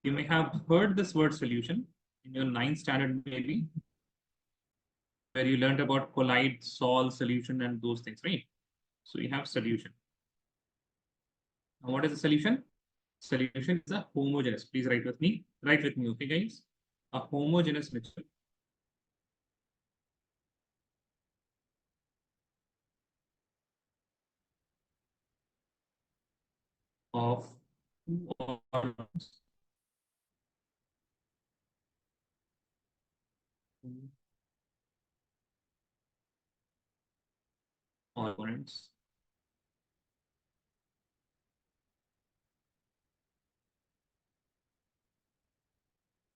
You may have heard this word solution in your 9th standard, maybe, where you learned about collide, solve, solution, and those things, right? So you have solution. Now, what is a solution? Solution is a homogeneous. Please write with me. Write with me, okay, guys? A homogeneous mixture of two components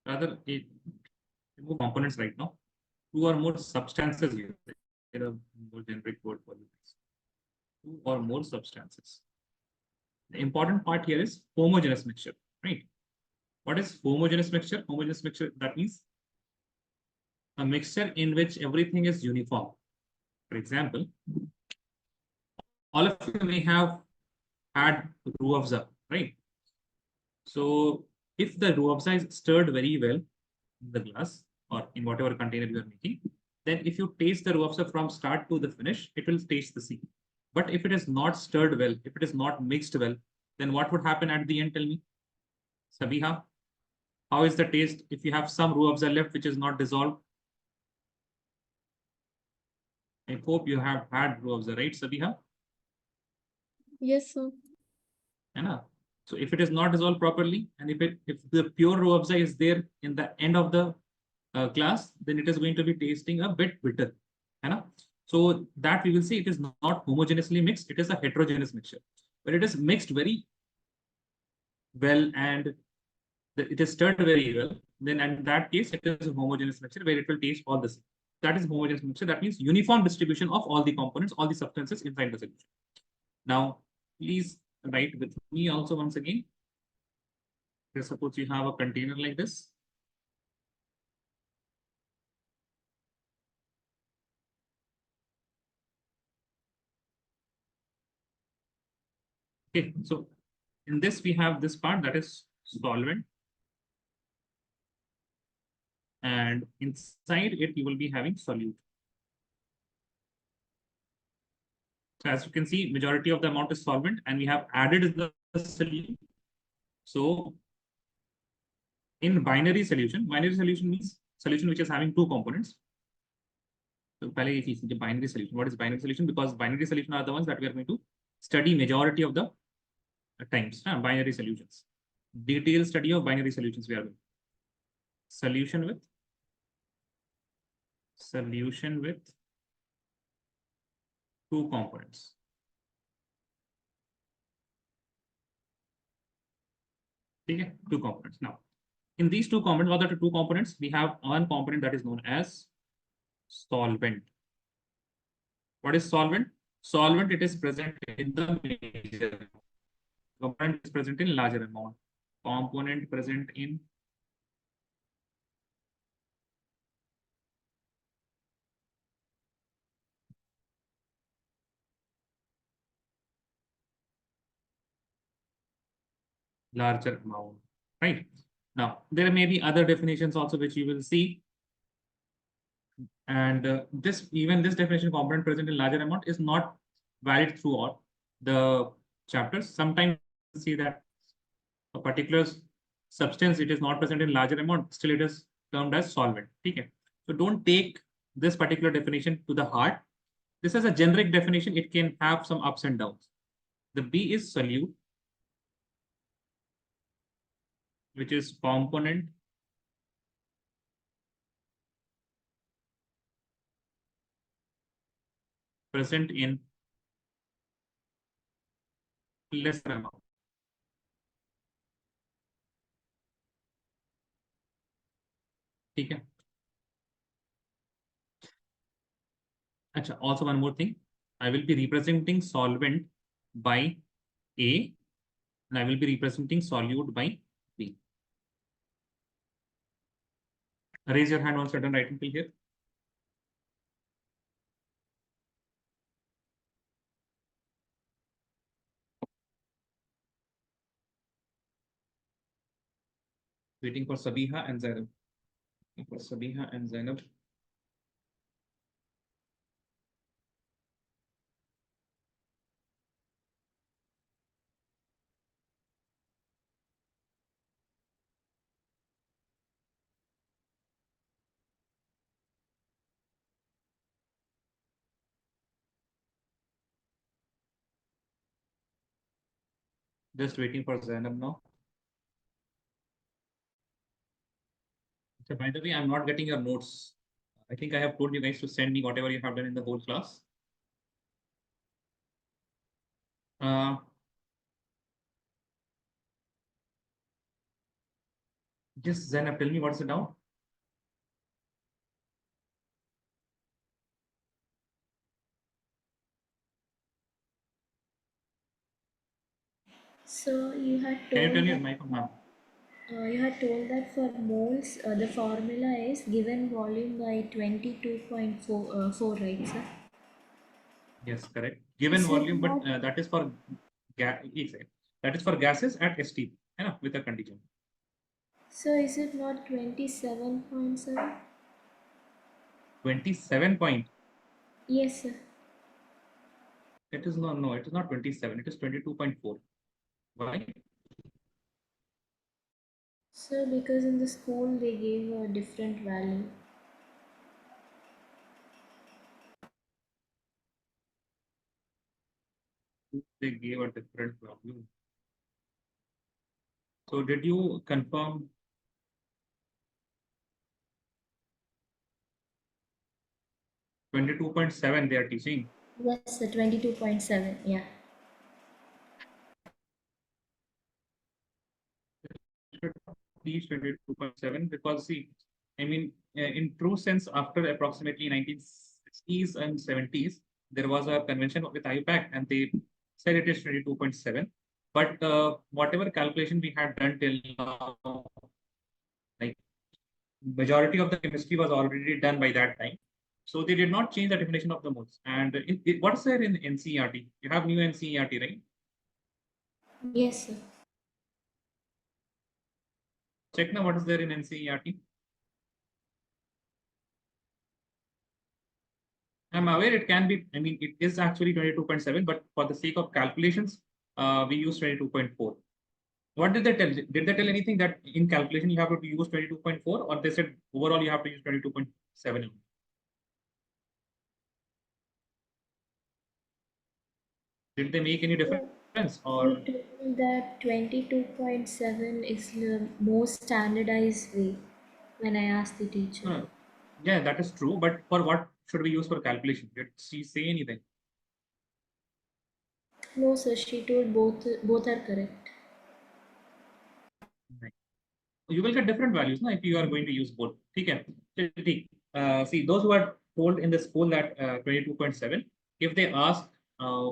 rather it remove components right now. Two or more substances here. There are more generic word for this. Two or more substances. The important part here is homogeneous mixture, right? What is homogeneous mixture? Homogeneous mixture, that means a mixture in which everything is uniform. For example, all of you may have had ruafza, right? So if the ruafza is stirred very well in the glass or in whatever container you are making, then if you taste the ruafza from start to the finish, it will taste the same. But if it is not stirred well, if it is not mixed well, then what would happen at the end? Tell me, Sabiha, how is the taste if you have some ruafza left which is not dissolved? I hope you have had ruafza, right, Sabiha? Yes, sir. So if it is not dissolved properly, and if the pure ruafza is there in the end of the glass, then it is going to be tasting a bit bitter. So that we will see it is not homogeneously mixed, it is a heterogeneous mixture. But it is mixed very well and it is stirred very well, then in that case, it is a homogeneous mixture where it will taste all the same. That is homogeneous mixture. That means uniform distribution of all the components, all the substances inside the solution. Now, please write with me also once again. Suppose you have a container like this. Okay, so in this we have this part that is solvent, and inside it you will be having solute. So as you can see, majority of the amount is solvent, and we have added the solute. So in binary solution means solution which is having two components. So the binary solution. What is binary solution? Because binary solution are the ones that we are going to study majority of the times. Binary solutions. Detailed study of binary solutions we are doing. Solution with two components. Okay, two components. Now, in these two components, what are the two components? We have one component that is known as solvent. What is solvent? Solvent, it is present in the major. Component is present in larger amount. Component present in larger amount, right? Now, there may be other definitions also which you will see. And this definition component present in larger amount is not valid throughout the chapters. Sometimes you see that a particular substance, it is not present in larger amount, still it is termed as solvent. Okay. So don't take this particular definition to the heart. This is a generic definition. It can have some ups and downs. The B is solute, which is component present in lesser amount. Okay. Achha, also one more thing. I will be representing solvent by A, and I will be representing solute by B. Raise your hand once you're done writing till here. Waiting for Sabiha and Zainab. Waiting for Sabiha and Zainab. Just waiting for Zainab now. So by the way, I'm not getting your notes. I think I have told you guys to send me whatever you have done in the whole class. Uh, just Zainab, tell me what's it now? So you had Can you told turn your that mic on? for moles, the formula is given volume by 22.4, right, sir? Yes, correct. Given Is it volume, but not? that is for that is for gases at ST, with a condition. So is it not 27.7? 27 point. Yes, sir. It is no, it is not 27. It is 22.4. Why? So because in the school they gave a different value. They gave a different value. So did you confirm 22.7 they are teaching? Yes, sir, 22.7. Yeah. Should teach 22.7 because see, I mean, in true sense, after approximately 1960s and 70s, there was a convention with IUPAC and they said it is 22.7. But whatever calculation we had done till now, like majority of the chemistry was already done by that time. So they did not change the definition of the modes. And what's there in NCERT? You have new NCERT, right? Yes, sir. Check now what is there in NCERT. I'm aware it can be, I mean, it is actually 22.7, but for the sake of calculations, we use 22.4. What did they tell? Did they tell anything that in calculation you have to use 22.4, or they said overall you have to use 22.7? Did they make any difference He or? told that 22.7 is the most standardized way when I asked the teacher. Yeah, that is true. But for what should we use for calculation? Did she say anything? No, sir, she told both are correct. Right. You will get different values now if you are going to use both. Okay. See, those who are told in the school that 22.7, if they ask uh,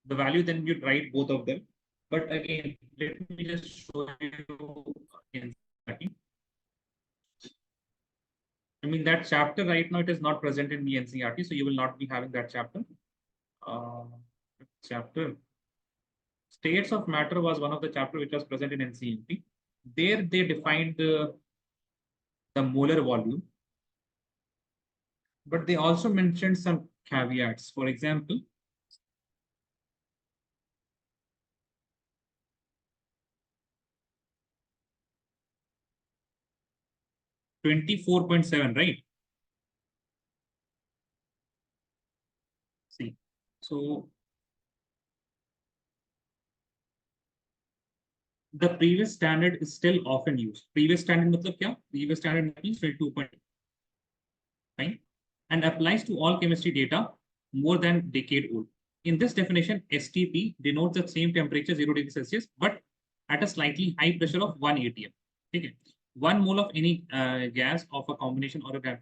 the value, then you write both of them. But again, let me just show you in I mean, that chapter right now, it is not present in the NCERT, so you will not be having that chapter. Uh, chapter States of matter was one of the chapter which was present in NCERT. There they defined the molar volume, but they also mentioned some caveats. For example, 24.7, right? See, so the previous standard is still often used. Previous standard matlab kya? Previous standard means 22.9 and applies to all chemistry data more than decade old. In this definition, STP denotes the same temperature 0 degrees Celsius, but at a slightly high pressure of 1 atm. Okay. 1 mole of any gas of a combination or a gas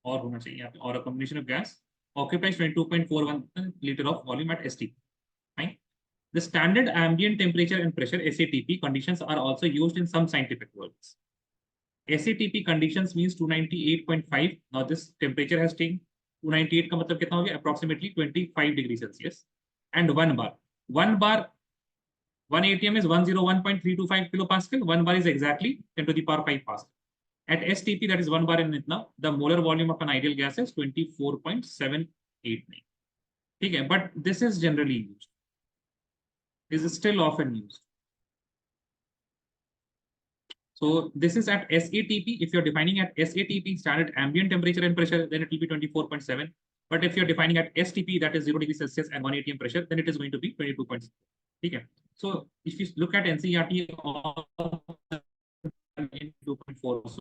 or a combination of gas occupies 22.41 liter of volume at STP. Fine. The standard ambient temperature and pressure SATP conditions are also used in some scientific works. SATP conditions means 298.5. Now this temperature has changed. 298 का मतलब कितना हो गया? Approximately 25 degrees Celsius. And 1 bar. 1 bar 1 atm is 101.325 kilopascal. 1 bar is exactly 10 to the power 5 pascal. At STP, that is 1 bar in itna, the molar volume of an ideal gas is 24.789. Okay, but this is generally used. This is still often used. So this is at SATP. If you're defining at SATP, standard ambient temperature and pressure, then it will be 24.7. But if you're defining at STP, that is 0 degrees Celsius and 1 atm pressure, then it is going to be 22.6. Okay. So if you look at NCERT, 2.4, so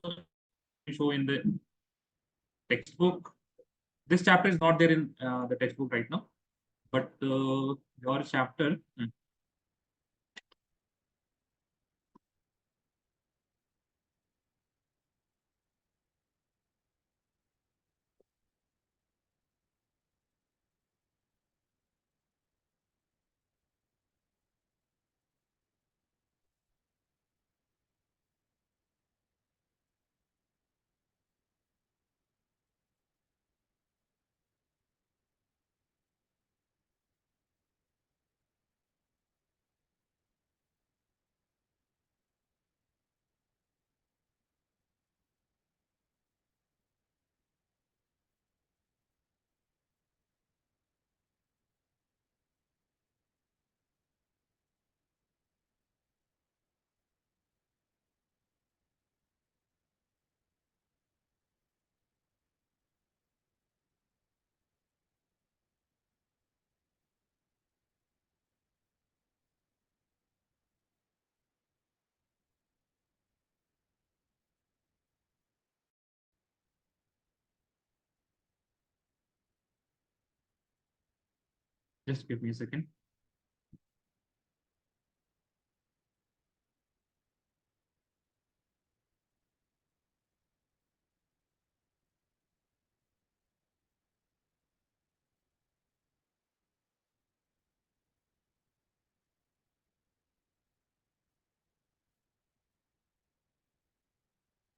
show in the textbook. This chapter is not there in the textbook right now, but your chapter. Just give me a second.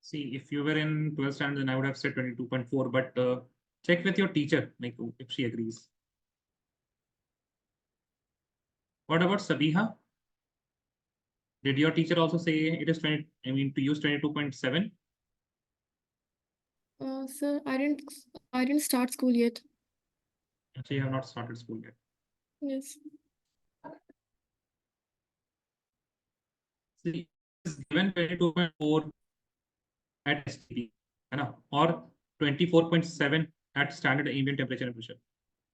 See, if you were in 12th standard, then I would have said 22.4, but check with your teacher, like if she agrees. What about Sabiha? Did your teacher also say it is 20, I mean, to use 22.7? Sir, I didn't start school yet. Actually, you have not started school yet. Yes. See, is given 22.4 at STP, or 24.7 at standard ambient temperature and pressure.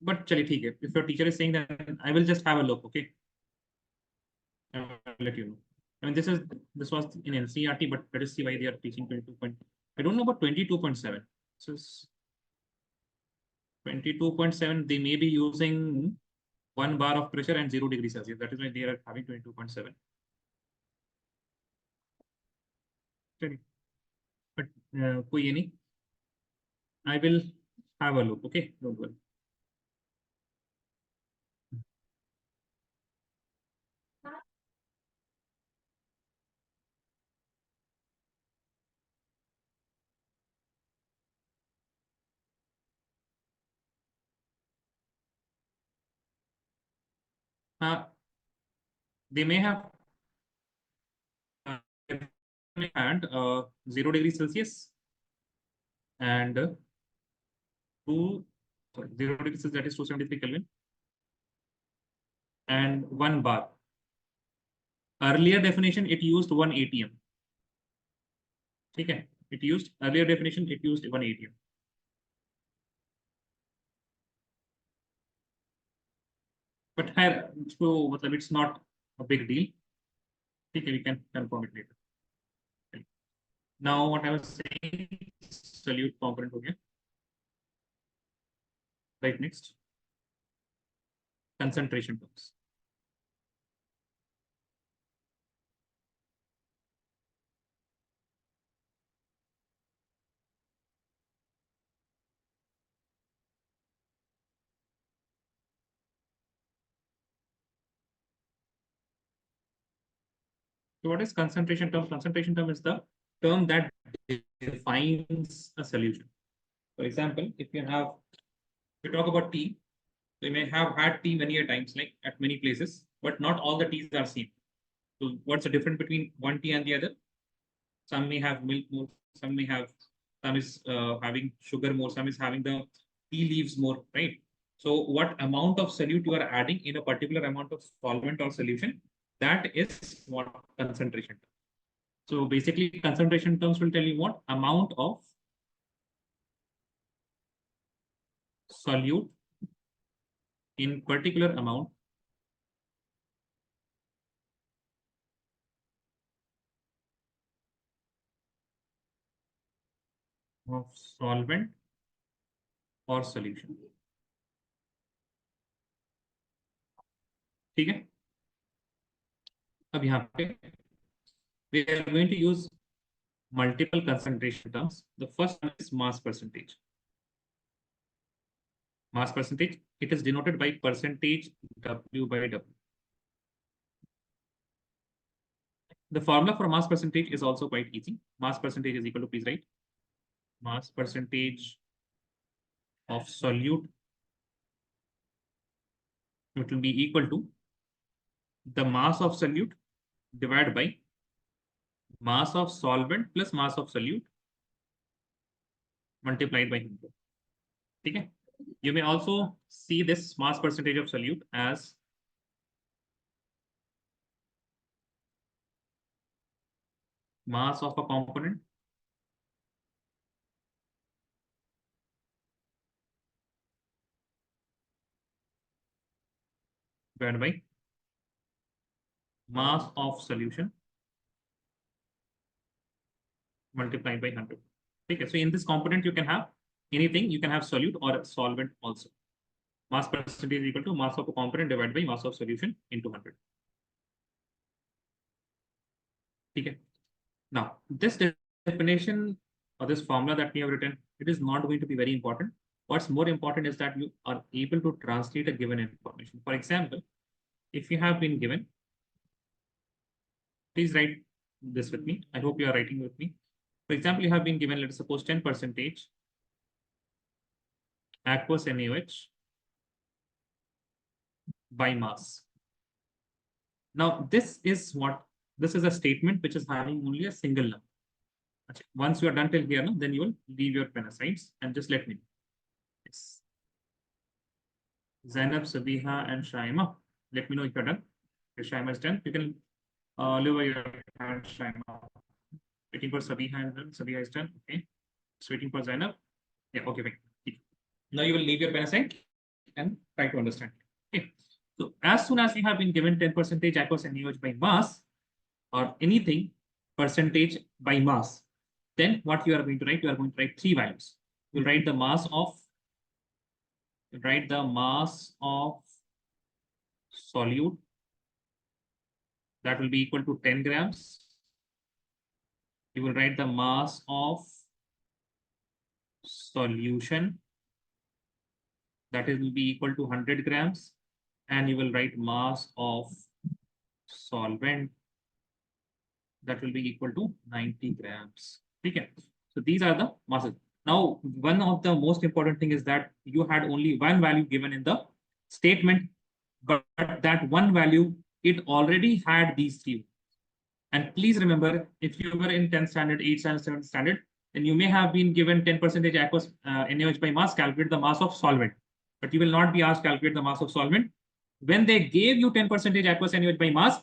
But chali, theek hai. If your teacher is saying that, I will just have a look, okay? I will let you know. I mean, this was in NCERT, but let us see why they are teaching 22. I don't know about 22.7. This is 22.7. They may be using 1 bar of pressure and 0 degrees Celsius. That is why they are having 22.7. But koi ye nahi. I will have a look. Okay, don't worry. They may have had 0 degrees Celsius and 0 degrees Celsius, that is 273 Kelvin, and 1 bar. Earlier definition, it used 1 atm. Okay, it used earlier definition, it used 1 atm. But here, so it's not a big deal. Okay, we can confirm it later. Okay. Now, what I was saying, solute component. Okay. Right, next. Concentration terms. So what is concentration term? Concentration term is the term that defines a solution. For example, if you talk about tea, we may have had tea many a times, like at many places, but not all the teas are same. So what's the difference between one tea and the other? Some may have milk more, some may have, some is having sugar more, some is having the tea leaves more, right? So what amount of solute you are adding in a particular amount of solvent or solution, that is what concentration. So basically concentration terms will tell you what amount of solute in particular amount of solvent or solution. ठीक है? अब यहाँ पे we are going to use multiple concentration terms. The first one is mass percentage. Mass percentage, it is denoted by percentage W by W. The formula for mass percentage is also quite easy. Mass percentage is equal to, please write, mass percentage of solute, it will be equal to the mass of solute divided by mass of solvent plus mass of solute multiplied by 100. Okay. You may also see this mass percentage of solute as mass of a component divided by mass of solution multiplied by 100. Okay. So in this component, you can have anything, you can have solute or solvent also. Mass percentage is equal to mass of a component divided by mass of solution into 100. Okay. Now, this definition or this formula that we have written, it is not going to be very important. What's more important is that you are able to translate a given information. For example, if you have been given, please write this with me. I hope you are writing with me. For example, you have been given, let's suppose 10% aqueous NaOH by mass. Now, this is a statement which is having only a single number. Once you are done till here, then you will leave your pen aside and just let me know. Yes. Zainab, Sabiha, and Shaima. Let me know if you're done. If Shaima is done, you can lower your hand, Shaima. Waiting for Sabiha and done. Sabiha is done. Okay. Just waiting for Zainab. Yeah, okay, fine. Now you will leave your pen aside and try to understand. Okay. So as soon as you have been given 10% aqueous NaOH by mass or anything percentage by mass, then what you are going to write? You are going to write three values. You'll write the mass of solute, that will be equal to 10 grams. You will write the mass of solution, that will be equal to 100 grams. And you will write mass of solvent, that will be equal to 90 grams. Okay. So these are the masses. Now, one of the most important thing is that you had only one value given in the statement, but that one value, it already had these three. And please remember, if you were in 10th standard, 8th standard, 7th standard, then you may have been given 10% aqueous NaOH by mass, calculate the mass of solvent. But you will not be asked calculate the mass of solvent. When they gave you 10% aqueous NaOH by mass,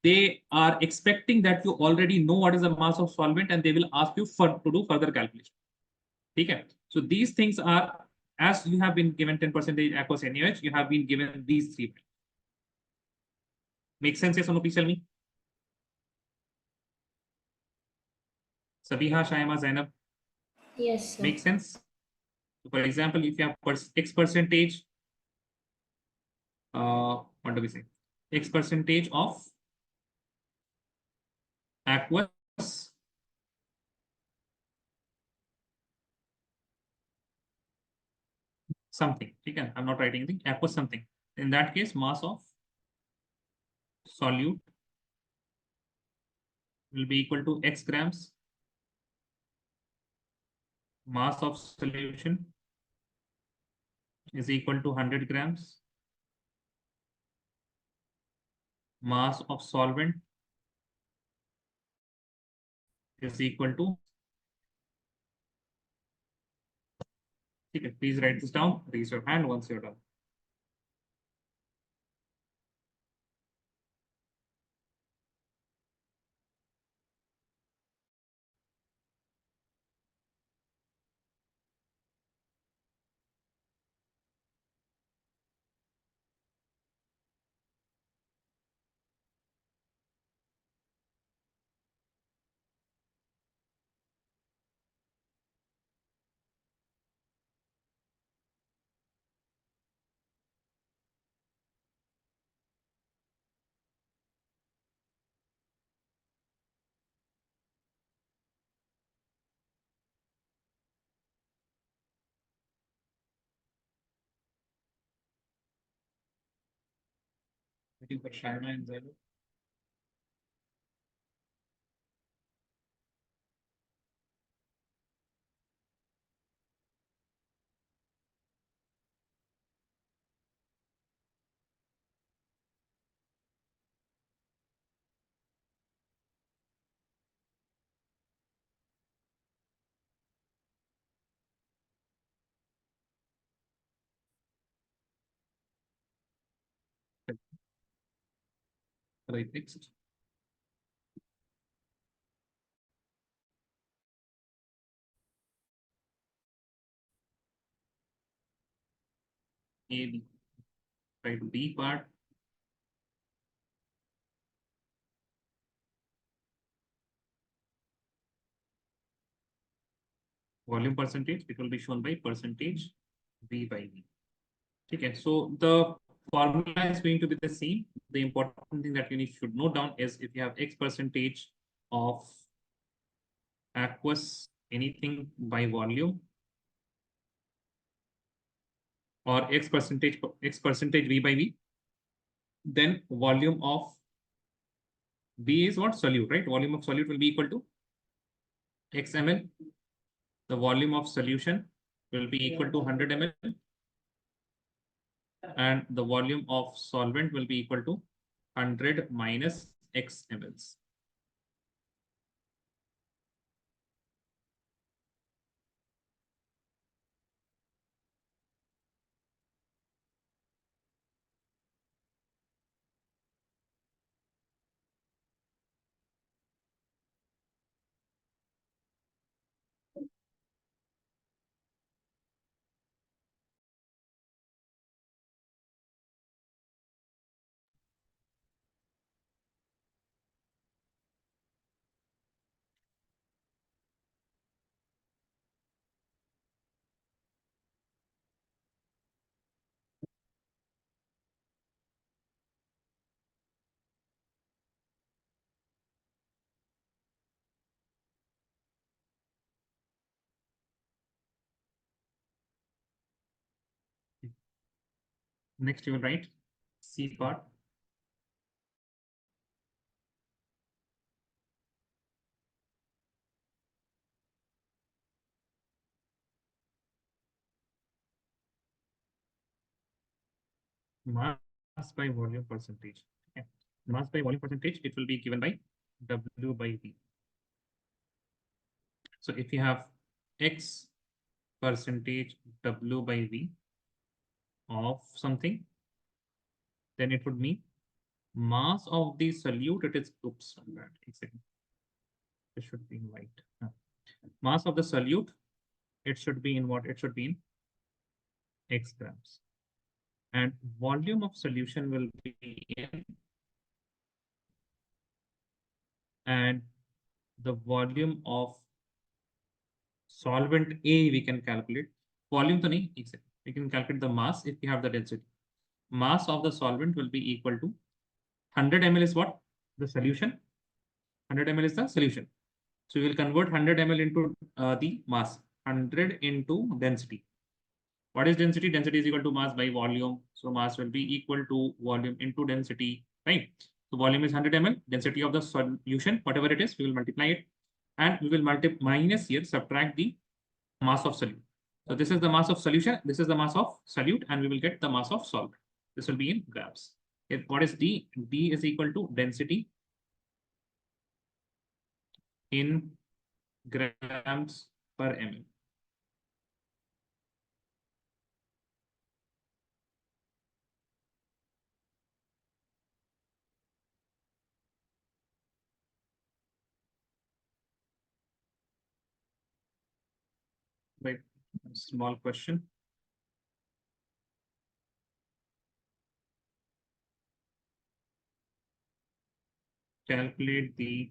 they are expecting that you already know what is the mass of solvent and they will ask you to do further calculation. Okay. So these things are, as you have been given 10% aqueous NaOH, you have been given these three. Make sense? Yes or no? Please tell me. Sabiha, Shaima, Zainab. Yes, sir. Makes sense? So for example, if you have X percentage, what do we say? X percentage of aqueous something. Okay, I'm not writing anything. Aqueous something. In that case, mass of solute will be equal to X grams. Mass of solution is equal to 100 grams. Mass of solvent is equal to. Okay, please write this down. Raise your hand once you're done. Waiting for Shaima and Zainu. Right, next. A, B. Right, B part. Volume percentage, it will be shown by percentage V by V. Okay, so the formula is going to be the same. The important thing that you should note down is if you have X percentage of aqueous anything by volume, or X percentage V by V, then volume of V is what? Solute, right? Volume of solute will be equal to X ml. The volume of solution will be equal to 100 ml. And the volume of solvent will be equal to 100 minus X mLs. Next, you will write C part. Mass by volume percentage. Okay. Mass by volume percentage, it will be given by W by V. So if you have X percentage W by V of something, then it would mean mass of the solute, it is, oops, exactly. It should be in white. Mass of the solute, it should be in what? It should be in X grams. And volume of solution will be in, and the volume of solvent A we can calculate. Volume to nahi, exactly. We can calculate the mass if we have the density. Mass of the solvent will be equal to 100 ml is what? The solution. 100 ml is the solution. So we will convert 100 ml into the mass. 100 into density. What is density? Density is equal to mass by volume. So mass will be equal to volume into density, right? So volume is 100 ml. Density of the solution, whatever it is, we will multiply it. And we will minus here, subtract the mass of solute. So this is the mass of solution. This is the mass of solute, and we will get the mass of solvent. This will be in grams. What is D? D is equal to density in grams per ml. Right. Small question. Calculate the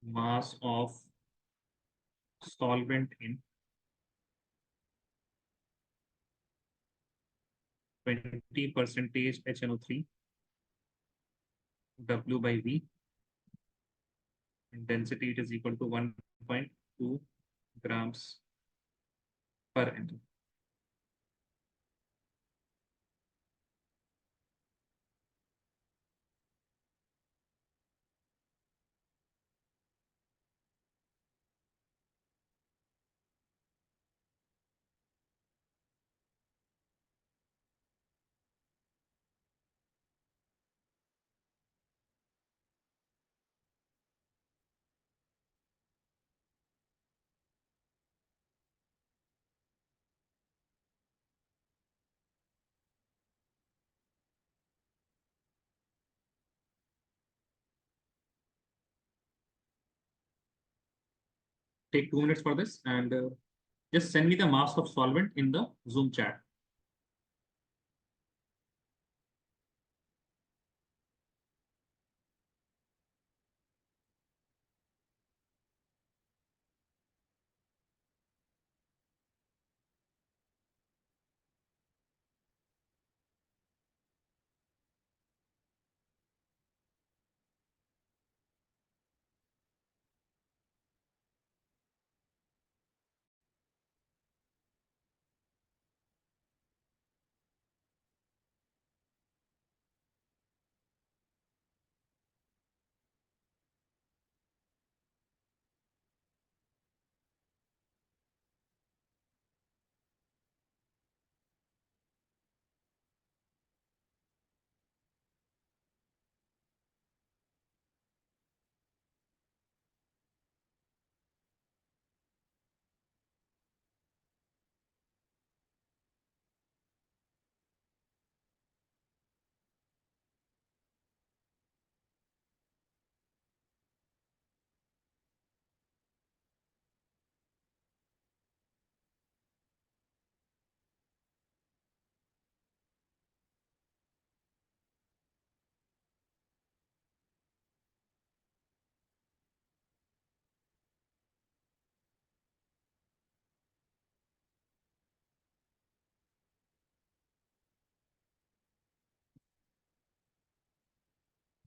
mass of solvent in 20 percentage HNO3 W by V, and density it is equal to 1.2 grams per ml. Take 2 minutes for this, and just send me the mass of solvent in the Zoom chat.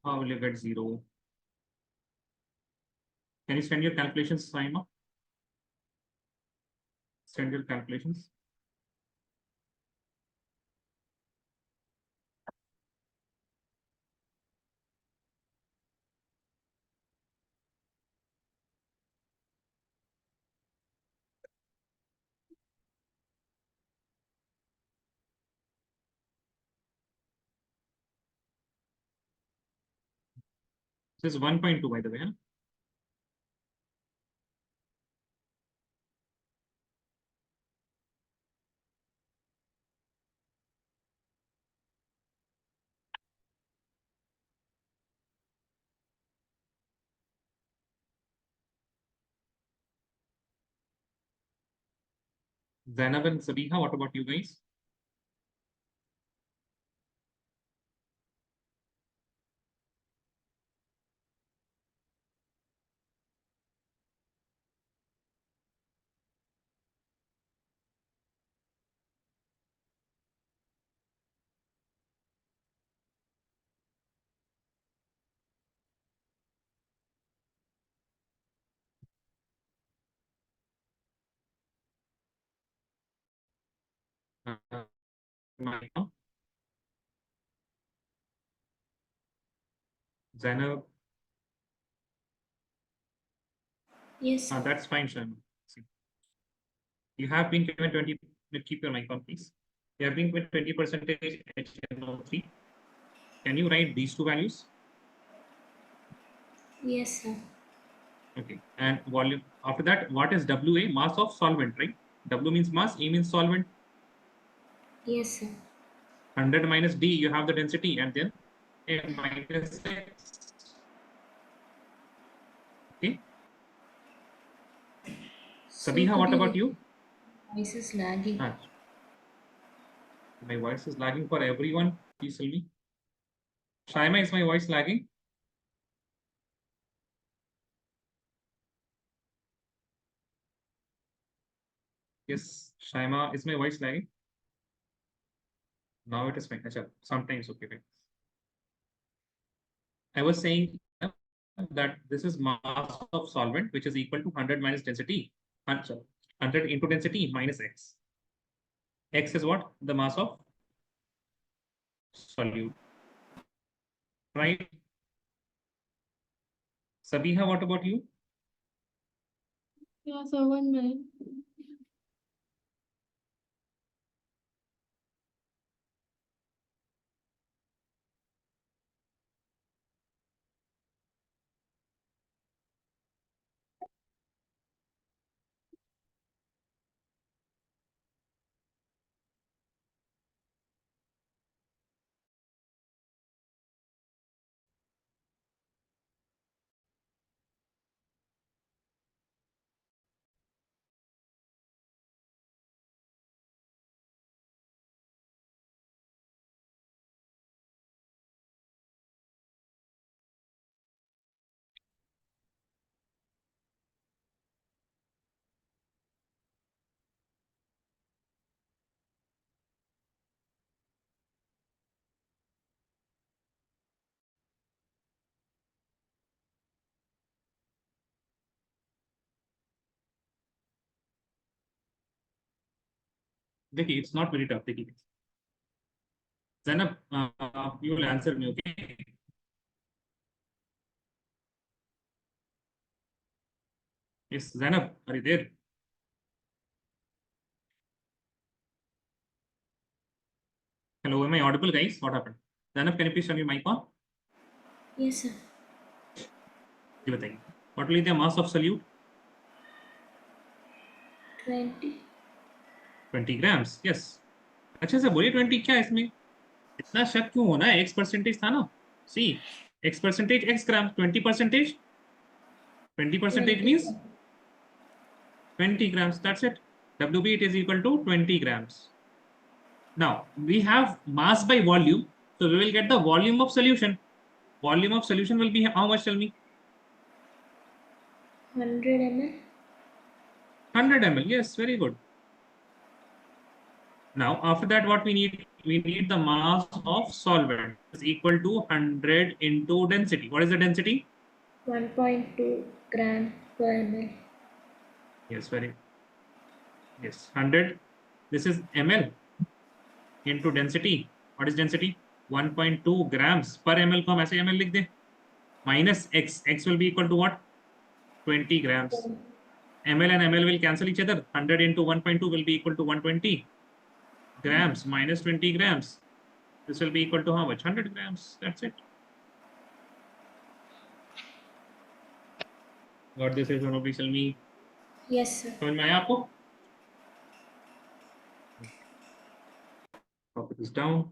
How will you get 0? Can you send your calculations, Saima? Send your calculations. This is 1.2, by the way. Huh? Zainab and Sabiha, what about you guys? Zainab, Zainab, Yes, sir. that's fine, Shan. You have been given 20, keep your mic on, please. You have been given 20 percentage HNO3. Can you write these two values? Yes, sir. Okay. And volume. After that, what is WA? Mass of solvent, right? W means mass, A means solvent. Yes, sir. 100 minus D, you have the density, and then A minus X. Okay. So Sabiha, could what you about repeat? you? Voice is lagging. Ah, my voice is lagging for everyone. Please tell me. Shaima, is my voice lagging? Yes, Shaima, is my voice lagging? Now it is fine. Achha, sometimes okay. Fine. I was saying that this is mass of solvent, which is equal to 100 minus density. 100 into density minus X. X is what? The mass of solute. Right? Sabiha, what about you? Yeah, so 1 minute. Dekhi, it's not very tough. Dekhi. Zainab, you will answer me, okay? Yes, Zainab, are you there? Hello, am I audible, guys? What happened? Zainab, can you please turn your mic on? Yes, sir. जी बताइए. What will be the mass of solute? 20. 20 grams. Yes. अच्छा से बोलिए 20 क्या है इसमें? इतना शक क्यों होना है? X परसेंटेज था ना? See, X percentage X grams. 20 percentage. 20 percentage 20. means 20 grams. That's it. WB it is equal to 20 grams. Now we have mass by volume, so we will get the volume of solution. Volume of solution will be how much? Tell me. 100 ml. 100 ml. Yes, very good. Now, after that, what we need? We need the mass of solvent is equal to 100 into density. What is the density? 1.2 gram per ml. Yes, very. Yes, 100. This is ml into density. What is density? 1.2 grams per ml को हम ऐसे ml लिख दें. Minus x. X will be equal to what? 20 grams. ml and ml will cancel each other. 100 into 1.2 will be equal to 120 grams minus 20 grams. This will be equal to how much? 100 grams. That's it. What this is, please tell me. Yes, sir. समझ में आया आपको? Copy this down.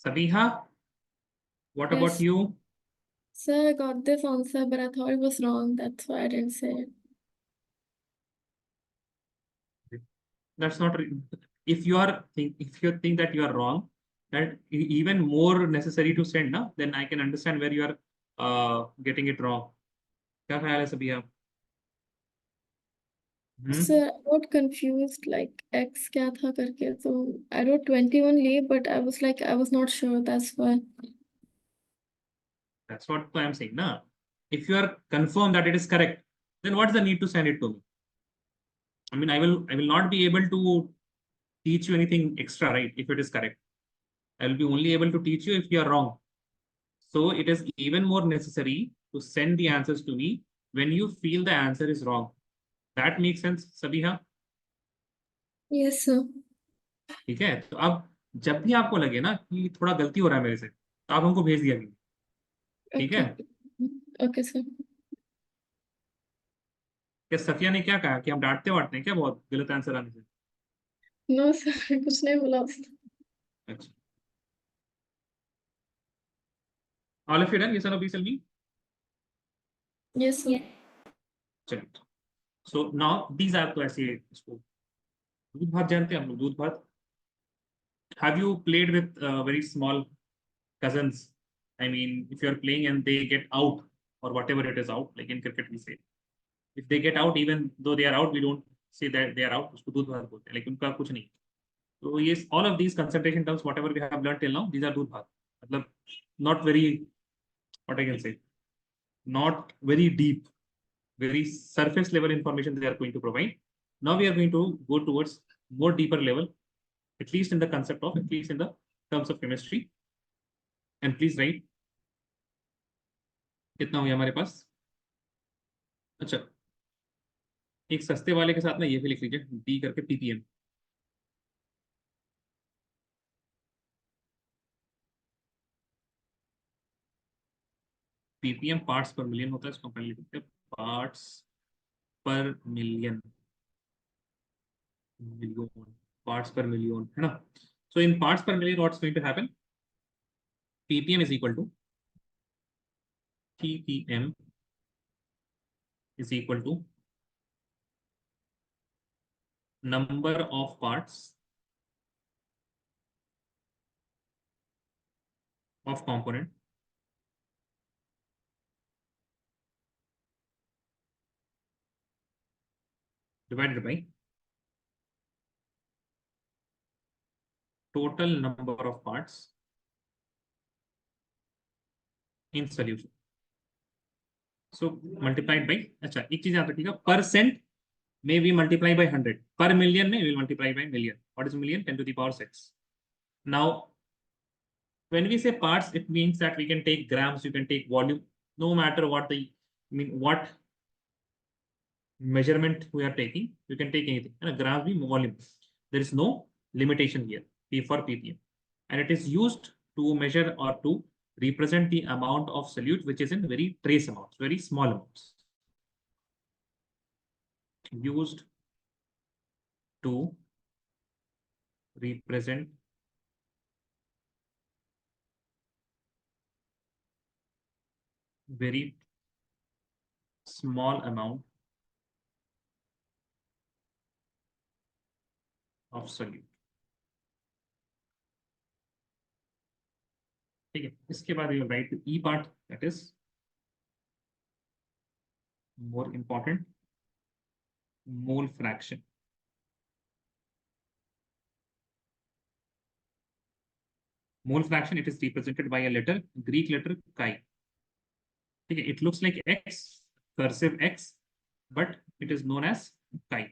Sabiha, what about Yes. you? Sir, I got this answer, but I thought it was wrong. That's why I didn't say it. That's not. If you are if you think that you are wrong, that even more necessary to send, na, then I can understand where you are getting it wrong. क्या ख्याल है सबिया? Sir, I got confused, like X क्या था करके, so I wrote 21 but I was like, I was not sure, that's why. That's what I'm saying, na. If you are confirmed that it is correct, then what's the need to send it to me? I mean, I will not be able to teach you anything extra, right? If it is correct, I will be only able to teach you if you are wrong. So it is even more necessary to send the answers to me when you feel the answer is wrong. That makes sense, Sabiha? Yes, sir. ठीक है. तो अब जब भी आपको लगे ना कि थोड़ा गलती हो रहा है मेरे से, आप हमको भेज दिया, ठीक है? Okay okay sir. क्या सफिया ने क्या कहा कि हम डांटते वाटते हैं क्या बहुत गलत आंसर आने से? नो सर कुछ नहीं बोला उसने। अच्छा, all of you done? Yes और no, please tell me. Yes sir. चलिए, सो नाउ दीज आर, तो ऐसे इसको दूध भात जानते हैं हम लोग, दूध भात। Have you played with very small cousins? I mean, if you're playing and they get out, or whatever it is out, like in cricket we say, if they get out, even though they are out, we don't say that they are out. उसको दूध भात बोलते हैं, लेकिन उनका कुछ नहीं। तो ये all of these concentration terms, whatever we have learned till now, these are दूध भात। मतलब not very, what I can say, not very deep, very surface level information they are going to provide. Now we are going to go towards more deeper level, at least in the concept of, at least in the terms of chemistry. And please write कितना हुआ हमारे पास। अच्छा, एक सस्ते वाले के साथ ना ये भी लिख लीजिए, डी करके, PPM. PPM parts per million होता है, इसको पहले लिख देते हैं, parts per million, million, parts per million, है ना? So in parts per million what's going to happen, PPM is equal to, PPM is equal to number of parts of component divided by total number of parts in solution. So multiplied by, अच्छा एक चीज याद रखिएगा, percent में we multiply by 100, per million में we will multiply by million. What is million? 10 to the power 6. Now when we say parts, it means that we can take grams, you can take volume, no matter what the, I mean, what measurement we are taking, you can take anything, and a grams be volume. There is no limitation here, P for ppm, and it is used to measure or to represent the amount of solute which is in very trace amounts, very small amounts, used to represent very small amount of solute. ठीक है, इसके बाद you write the E part, that is more important, mole fraction. Mole fraction, it is represented by a letter, Greek letter chi. ठीक है, it looks like x, cursive x, but it is known as chi.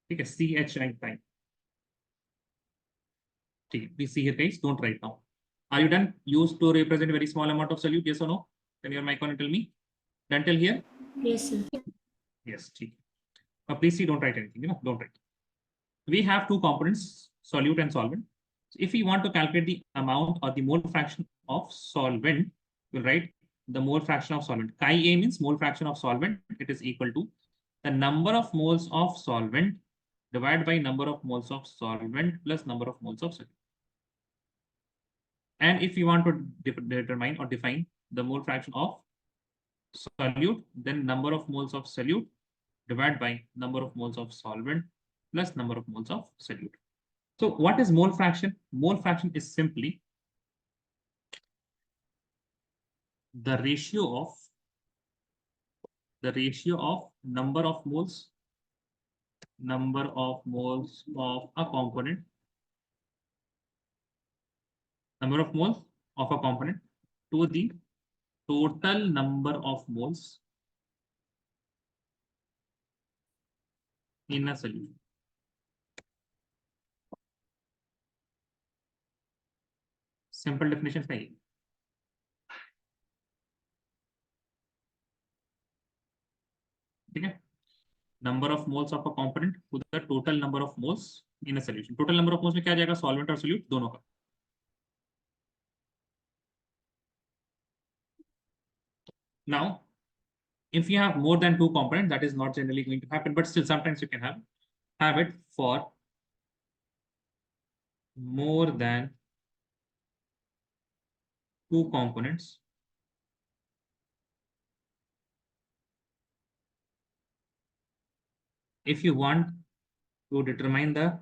ठीक है, chi, chi. ठीक है, please see here guys, don't write now. Are you done? Used to represent very small amount of solute, yes or no? Can your mic on and tell me? Done till here? Yes, sir. Yes, ठीक है. Please see, don't write anything, don't write. We have two components, solute and solvent. So if we want to calculate the amount or the mole fraction of solvent, we'll write the mole fraction of solvent. Chi A means mole fraction of solvent. It is equal to the number of moles of solvent divided by number of moles of solvent plus number of moles of solute. And if you want to determine or define the mole fraction of solute, then number of moles of solute divided by number of moles of solvent plus number of moles of solute. So what is mole fraction? Mole fraction is simply the ratio of number of moles of a component, number of moles of a component to the total number of moles in a solution. Simple definition है ये, ठीक है? Number of moles of a component to the total number of moles in a solution. Total number of moles में क्या आ जाएगा? Solvent और solute दोनों का. Now, if you have more than two components, that is not generally going to happen, but still sometimes you can have it for more than two components. If you want to determine the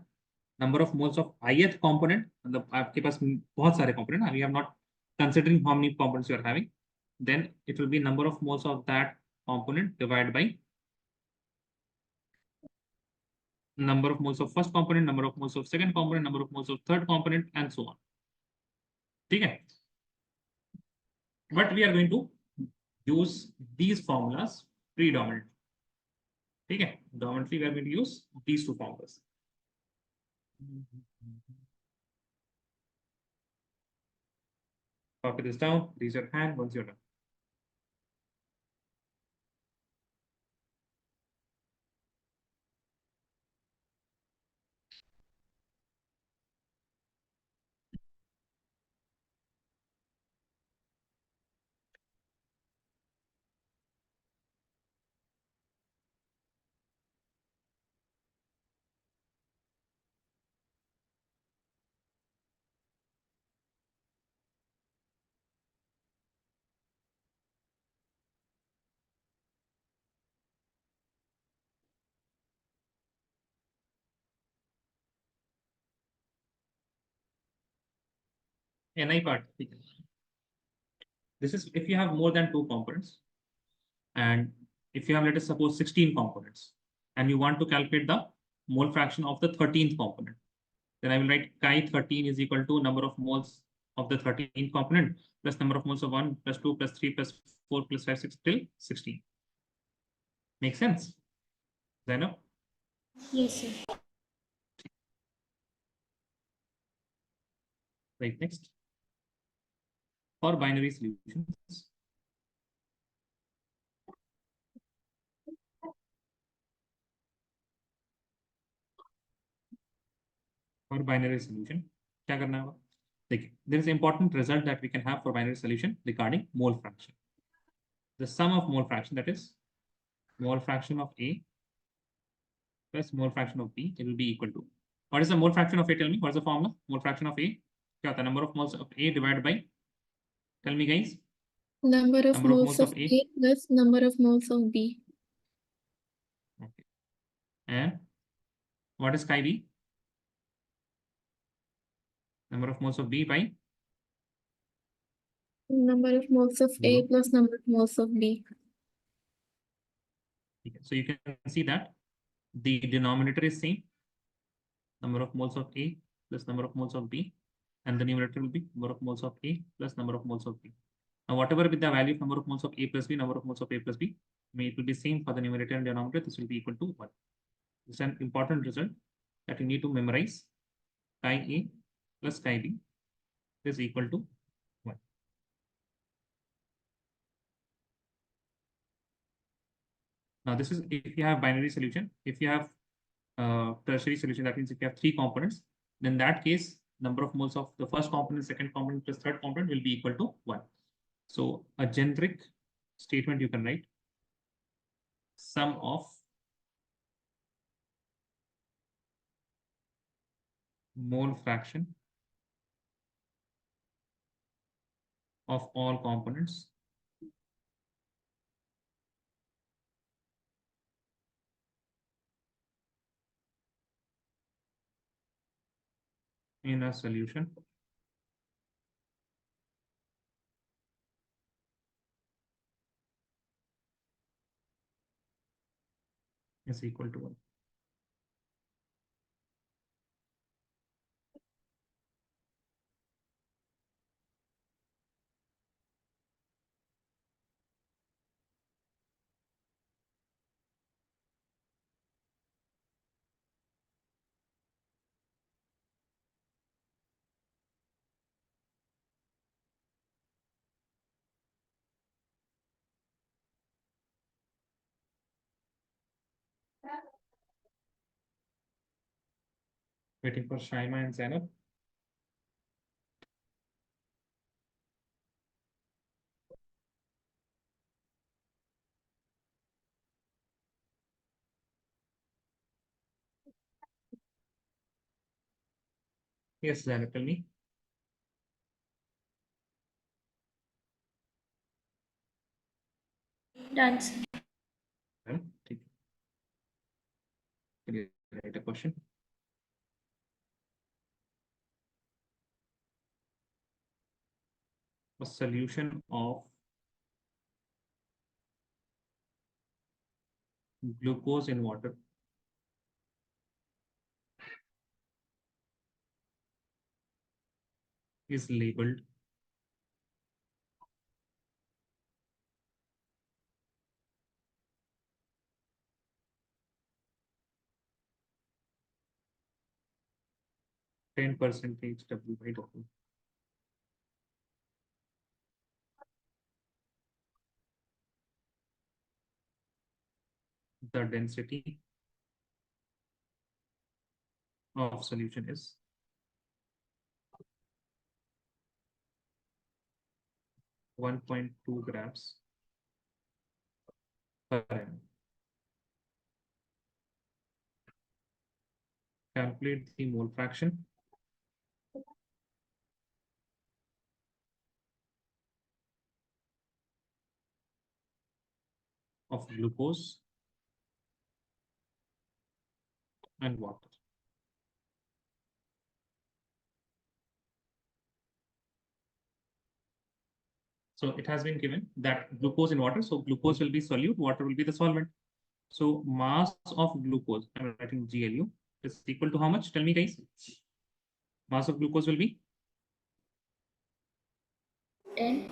number of moles of ith component, आपके पास बहुत सारे component, we are not considering how many components you are having, then it will be number of moles of that component divided by number of moles of first component, number of moles of second component, number of moles of third component, and so on. ठीक है? But we are going to use these formulas predominantly. ठीक है? Predominantly, we are going to use these two formulas. Copy this down, raise your hand once you're done. NI part. This is if you have more than two components, and if you have, let us suppose, 16 components, and you want to calculate the mole fraction of the 13th component, then I will write chi 13 is equal to number of moles of the 13th component plus number of moles of 1 plus 2 plus 3 plus 4 plus 5 6 till 16. Make sense? Zainab? Yes, sir. Right, next. For binary solutions, for binary solution, क्या करना होगा? देखिए, there is an important result that we can have for binary solution regarding mole fraction. The sum of mole fraction, that is mole fraction of A plus mole fraction of B, it will be equal to. What is the mole fraction of A? Tell me, what is the formula? Mole fraction of A, क्या होता है? Number of moles of A divided by, tell me guys. Number of moles of A plus number of moles of B. Okay. And what is chi B? Number of moles of B by Number of moles of A plus number of moles of B. Okay. So you can see that the denominator is same, number of moles of A plus number of moles of B, and the numerator will be number of moles of A plus number of moles of B. Now, whatever be the value of number of moles of A plus B, number of moles of A plus B, it will be same for the numerator and denominator. This will be equal to 1. This is an important result that you need to memorize. Chi A plus chi B is equal to 1. Now, this is if you have binary solution. If you have tertiary solution, that means if you have three components, then in that case, number of moles of the first component, second component plus third component will be equal to 1. So a generic statement you can write, sum of mole fraction of all components in a solution is equal to 1. Waiting for Shaima and Zainab. Yes, Zainab, tell me. Done, sir. Can you write a question? A solution of glucose in water is labeled %10% W by W. The density of solution is 1.2 grams per ml. Calculate the mole fraction of glucose and water. So it has been given that glucose in water. So glucose will be solute, water will be the solvent. So mass of glucose, I'm writing GLU, is equal to how much? Tell me, guys. Mass of glucose will be 10.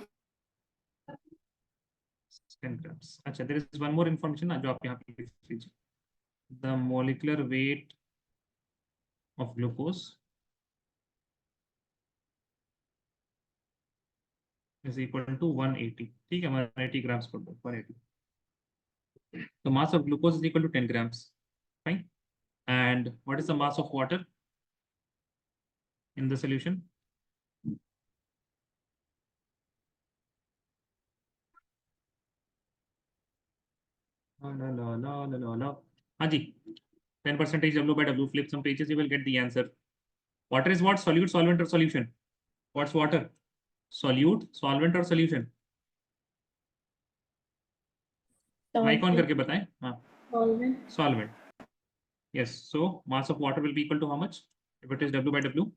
10 grams. Achha, there is one more information जो आप यहाँ पे लिख लीजिए. The molecular weight of glucose is equal to 180. ठीक है, 180 grams per 180. The mass of glucose is equal to 10 grams. Fine. And what is the mass of water in the solution? हाँ जी, 10% W by W. Flip some pages, you will get the answer. Water is what? Solute, solvent, or solution? What's water? Solute, solvent, or solution? Mic on करके बताएं. हाँ, Solvent. solvent. Yes. So mass of water will be equal to how much if it is W by W?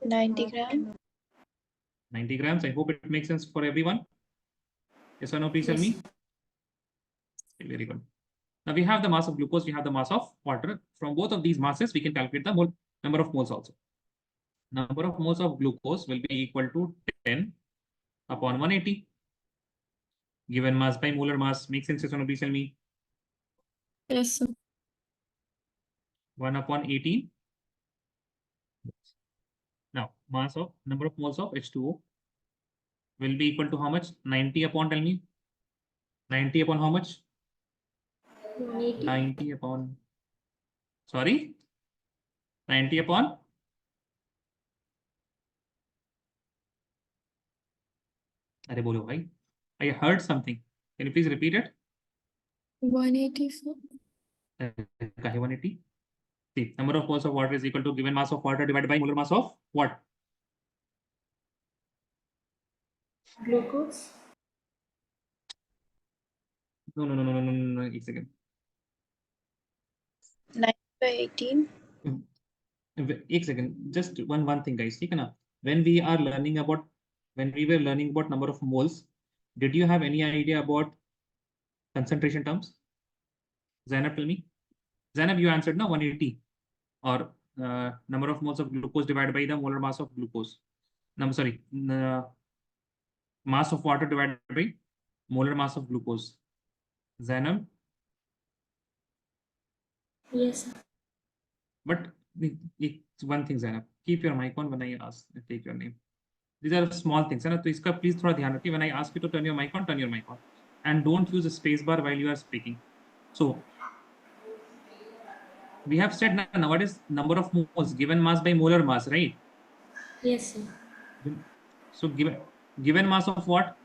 90 grams. 90 grams. I hope it makes sense for everyone. Yes or no? Please tell Yes. me. Okay, very good. Now we have the mass of glucose, we have the mass of water. From both of these masses, we can calculate the mole number of moles also. Number of moles of glucose will be equal to 10 upon 180. Given mass by molar mass. Makes sense? Yes or no? Please tell me. Yes, sir. 1 upon 18. Now, mass of number of moles of H2O will be equal to how much? 90 upon, tell me. 90 upon how much? 180. 90 upon, sorry? 90 upon? Arey bolo bhai. I heard something. Can you please repeat it? 180, sir. 180. See, number of moles of water is equal to given mass of water divided by molar mass of what? Glucose. No. 1 second. 9 by 18. 1 second. Just one thing, guys. ठीक है ना? When we were learning about number of moles, did you have any idea about concentration terms? Zainab, tell me. Zainab, you answered now 180 or number of moles of glucose divided by the molar mass of glucose. No, sorry, mass of water divided by molar mass of glucose. Zainab, Yes, sir. but it's one thing, Zainab. Keep your mic on when I take your name. These are small things, है ना? तो इसका please थोड़ा ध्यान रखिए. When I ask you to turn your mic on, turn your mic on, and don't use a space bar while you are speaking. So we have said now what is number of moles given mass by molar mass, right? Yes, sir. So given mass of what?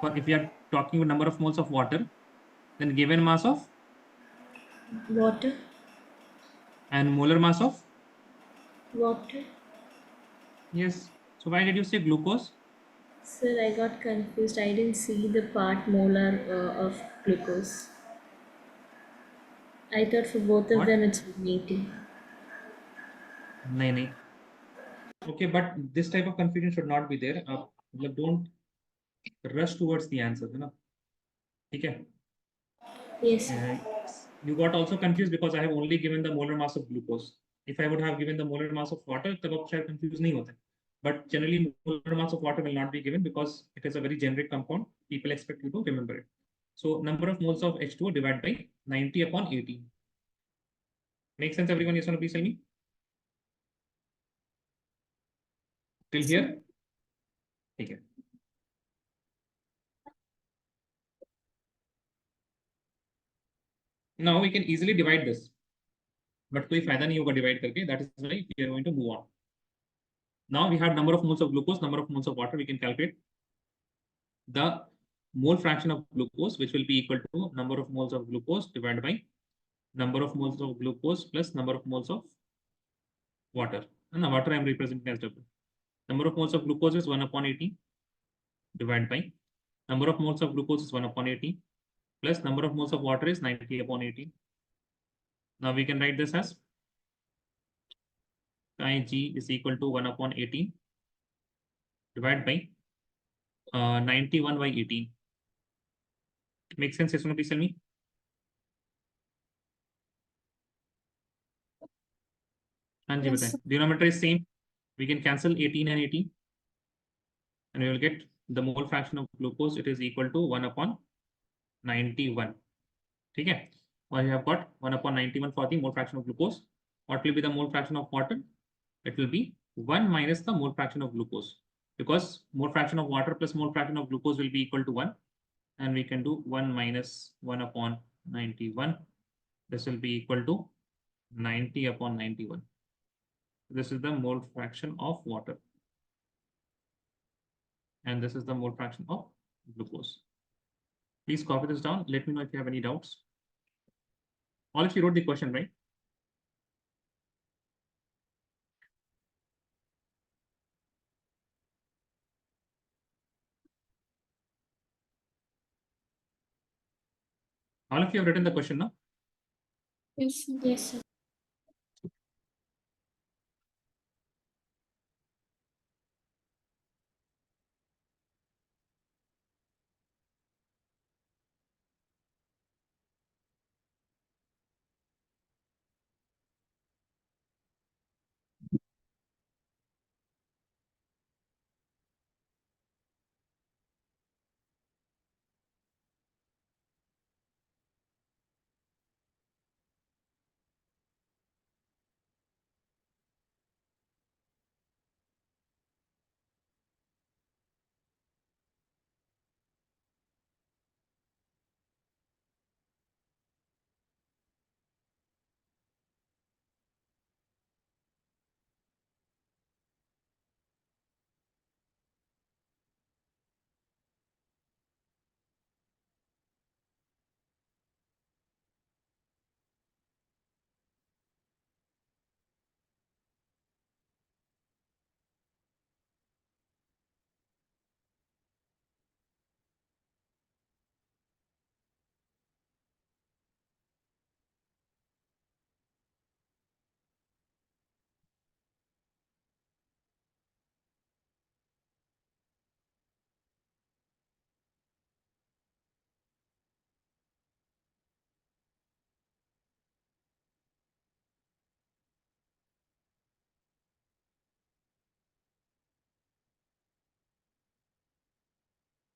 For if we are talking about number of moles of water, then given mass of Water. and molar mass of Water? Yes. So why did you say glucose? Sir, I got confused. I didn't see the part molar of glucose. I thought for both of What? them it's 180. No. Okay, but this type of confusion should not be there. Don't rush towards the answer, you know. Okay. Yes, sir. You got also confused because I have only given the molar mass of glucose. If I would have given the molar mass of water, तब आप शायद confused नहीं होते. But generally, molar mass of water will not be given because it is a very generic compound. People expect you to remember it. So number of moles of H2O divided by 90 upon 80. Make sense, everyone? Yes or no? Please tell me. Till here? Okay. Now we can easily divide this. But कोई फायदा नहीं होगा divide करके. That is why we are going to move on. Now we have number of moles of glucose, number of moles of water. We can calculate the mole fraction of glucose, which will be equal to number of moles of glucose divided by number of moles of glucose plus number of moles of water. And the water I am representing as W. Number of moles of glucose is 1 upon 80 divided by number of moles of glucose is 1 upon 80 plus number of moles of water is 90 upon 80. Now we can write this as chi G is equal to 1 upon 18 divided by 91 by 18. Makes sense? Yes or no? Please tell me. हाँ जी Yes, बताएं. sir. Denominator is same. We can cancel 18 and 18. And we will get the mole fraction of glucose. It is equal to 1 upon 91. Okay. Well, you have got 1 upon 91 for the mole fraction of glucose. What will be the mole fraction of water? It will be 1 minus the mole fraction of glucose, because mole fraction of water plus mole fraction of glucose will be equal to 1. And we can do 1 minus 1 upon 91. This will be equal to 90 upon 91. This is the mole fraction of water. And this is the mole fraction of glucose. Please copy this down. Let me know if you have any doubts. All of you wrote the question, right? All of you have written the question now? Yes, sir. Yes, sir.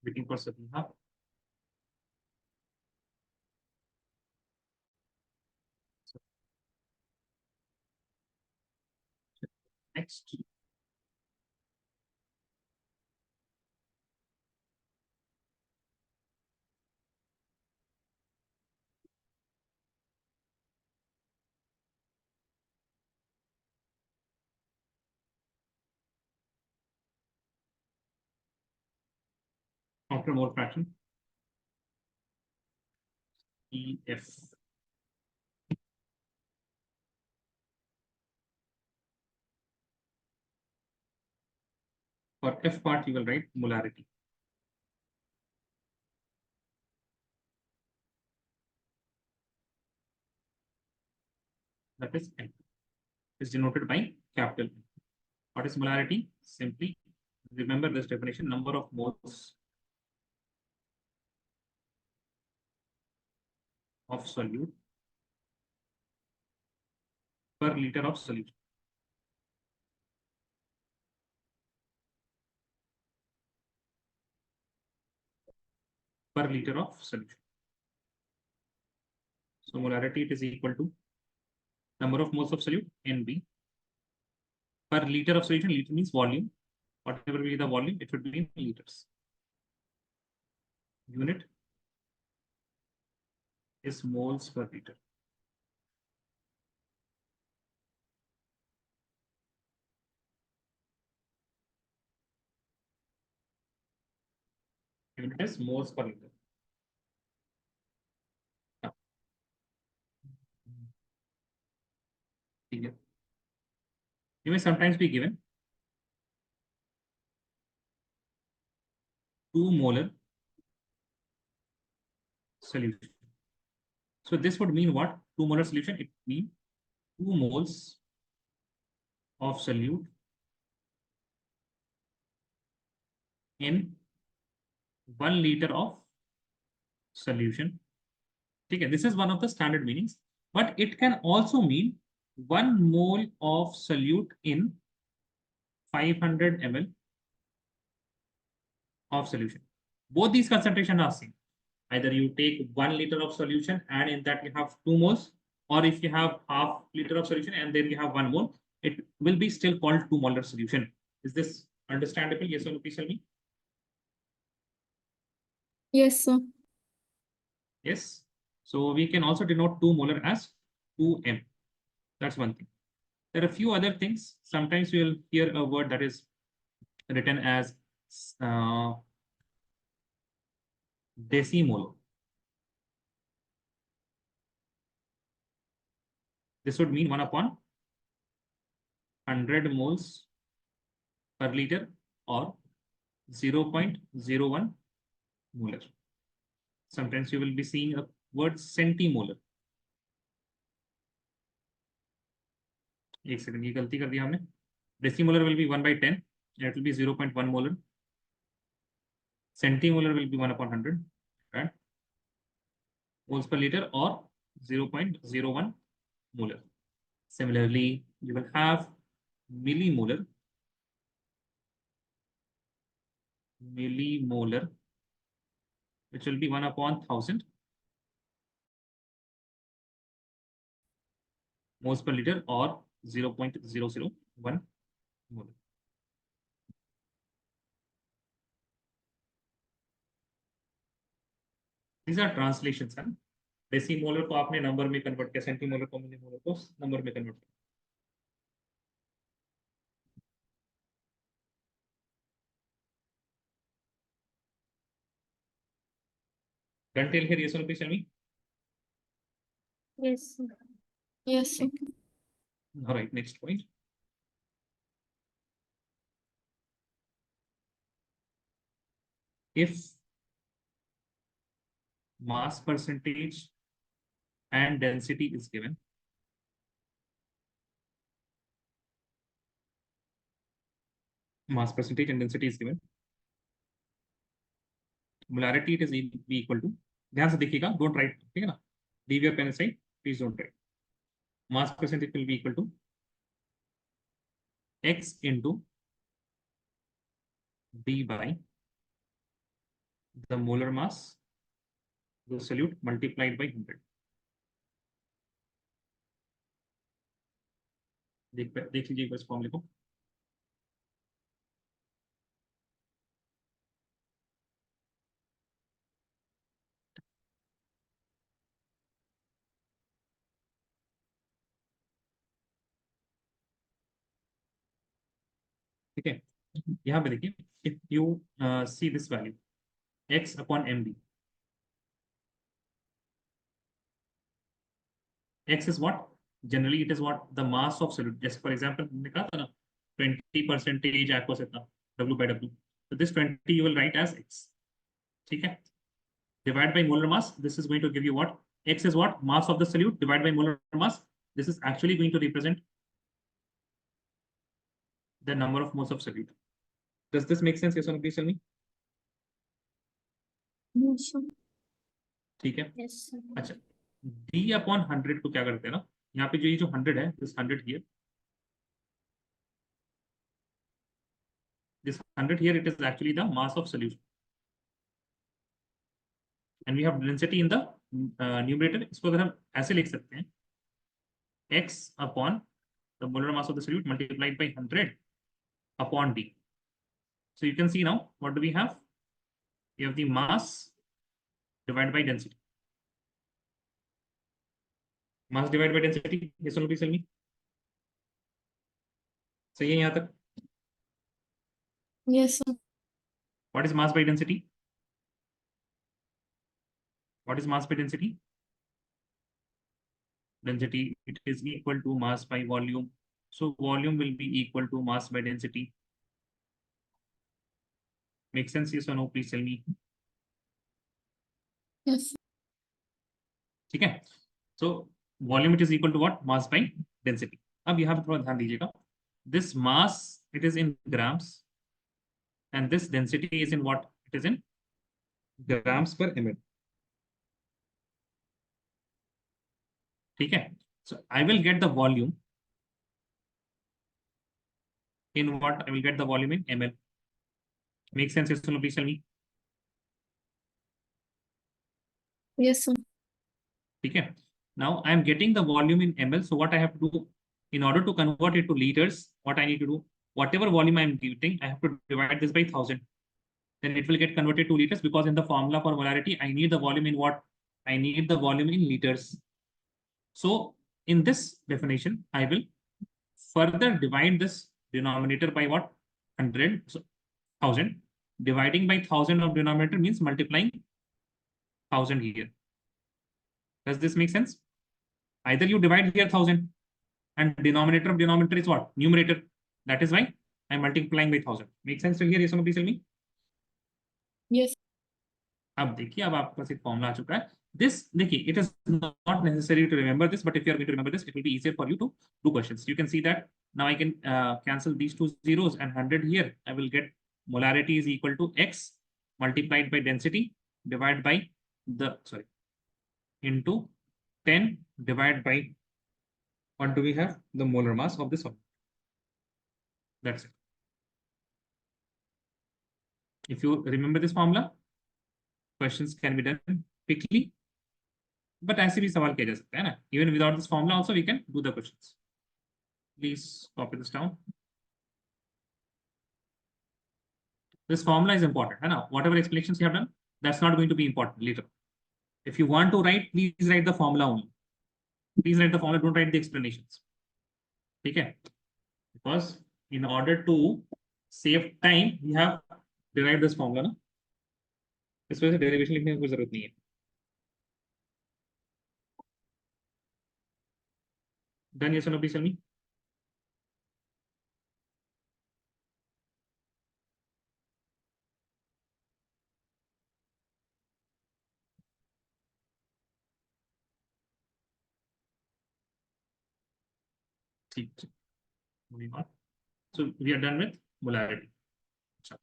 Waiting for Sabiha. Next. After mole fraction. EF. So 1 For F part, you will write molarity. That is M. Is denoted by capital M. What is molarity? Simply remember this definition: number of moles of solute per liter of solution. Per liter of solution. So molarity, it is equal to number of moles of solute, NB, per liter of solution. Liter means volume. Whatever be the volume, it should be in liters. Unit is moles per liter. Unit is moles per liter. You may sometimes be given 2 molar solution. So this would mean what? 2 molar solution, it means 2 moles of solute in 1 liter of solution. Okay, this is one of the standard meanings, but it can also mean 1 mole of solute in 500 ml of solution. Both these concentration are same. Either you take 1 liter of solution and in that you have 2 moles, or if you have half liter of solution and then you have 1 mole, it will be still called 2 molar solution. Is this understandable? Yes or no, please tell me. Yes, sir. Yes. So we can also denote 2 molar as 2m. That's one thing. There are a few other things. Sometimes you'll hear a word that is written as decimole. This would mean 1 upon 100 moles per liter or 0.01 molar. Sometimes you will be seeing a word centimolar. एक second, ये गलती कर दिया हमने. Decimolar will be 1/10 and it will be 0.1 molar. Centimolar will be 1 upon 100, right? Moles per liter or 0.01 molar. Similarly, you will have millimolar, which will be 1 upon 1000 moles per liter or 0.001 molar. These are translations. डेसीमोलर को आपने number में convert किया, centimolar को millimolar को number में convert किया. Until here, yes or no, please tell me. Yes, sir. Yes, sir. All right, next point. If mass percentage and density is given, mass percentage and density is given, molarity it is be equal to, ध्यान से देखिएगा, don't write, ठीक है ना, leave your pen aside, please don't write. Mass percentage will be equal to x into d by the molar mass the solute multiplied by 100. देख लीजिए इस फॉर्मूले को. ठीक है, यहाँ पे देखिए, if you see this value x upon mb, x is what? Generally it is what? The mass of solute. Just for example, हमने कहा था ना 20% aqueous इतना, W by W. So this 20 you will write as X. Okay. Divide by molar mass. This is going to give you what? X is what? Mass of the solute divided by molar mass. This is actually going to represent the number of moles of solute. Does this make sense? Yes or no? Please tell me. Yes, sir. ठीक है. Yes, sir. अच्छा, d upon 100 को क्या करते हैं ना, यहाँ पे जो ये जो 100 है, this 100 here, this 100 here, it is actually the mass of solution, and we have density in the numerator. इसको अगर हम ऐसे लिख सकते हैं, x upon the molar mass of the solute multiplied by 100 upon d. So you can see now what do we have? We have the mass divided by density. Mass divided by density. Yes or no? Please tell me. सही है यहाँ तक? Yes, sir. What is mass by density? What is mass by density? Density, it is equal to mass by volume. So volume will be equal to mass by density. Make sense? Yes or no? Please tell me. Yes. ठीक है. So volume it is equal to what? Mass by density. अब यहाँ पे थोड़ा ध्यान दीजिएगा. This mass it is in grams, and this density is in what? It is in grams per ml. ठीक है. So I will get the volume in what? I will get the volume in ml. Make sense? Yes or no? Please tell me. Yes, sir. ठीक है. Now I am getting the volume in ml. So what I have to do in order to convert it to liters? What I need to do? Whatever volume I am getting, I have to divide this by 1000. Then it will get converted to liters, because in the formula for molarity, I need the volume in what? I need the volume in liters. So in this definition, I will further divide this denominator by what? 100, so 1000. Dividing by 1000 of denominator means multiplying 1000 here. Does this make sense? Either you divide here 1000, and denominator of denominator is what? Numerator. That is why I'm multiplying by 1000. Make sense till here? Yes or no? Please tell me. Yes. अब देखिए, अब आपके पास एक formula आ चुका है. This, देखिए, it is not necessary to remember this, but if you are going to remember this, it will be easier for you to do questions. You can see that now I can cancel these two zeros and 100 here. I will get molarity is equal to x multiplied by density divided by the, sorry, into 10 divided by, what do we have? The molar mass of the solid. That's it. If you remember this formula, questions can be done quickly. But ऐसे भी सवाल किया जा सकता है ना. Even without this formula also we can do the questions. Please copy this down. This formula is important, है ना. Whatever explanations you have done, that's not going to be important later. If you want to write, please write the formula only. Please write the formula, don't write the explanations. ठीक है? Because in order to save time, we have derived this formula ना. इस वजह से derivation लिखने की कोई जरूरत नहीं है. Done? Yes or no? Please tell me. ठीक. Moving on. So we are done with molarity. अच्छा.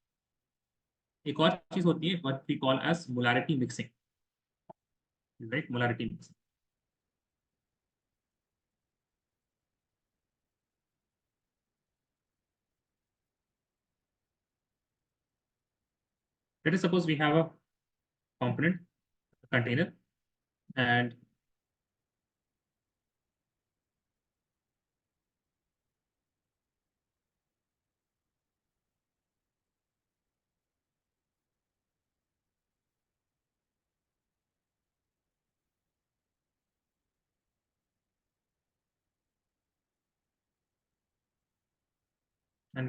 एक और चीज होती है, what we call as molarity mixing. Right? Molarity mixing. Let us suppose we have a component, a container, and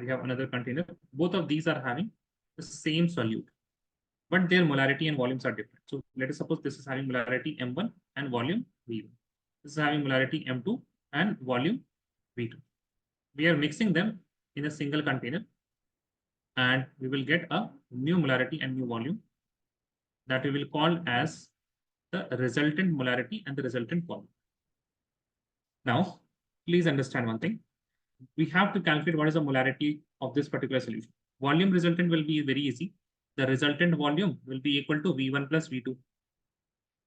we have another container. Both of these are having the same solute, but their molarity and volumes are different. So let us suppose this is having molarity M1 and volume V1. This is having molarity M2 and volume V2. We are mixing them in a single container. and we will get a new molarity and new volume that we will call as the resultant molarity and the resultant volume. Now, please understand one thing. We have to calculate what is the molarity of this particular solution. Volume resultant will be very easy. The resultant volume will be equal to V1 plus V2.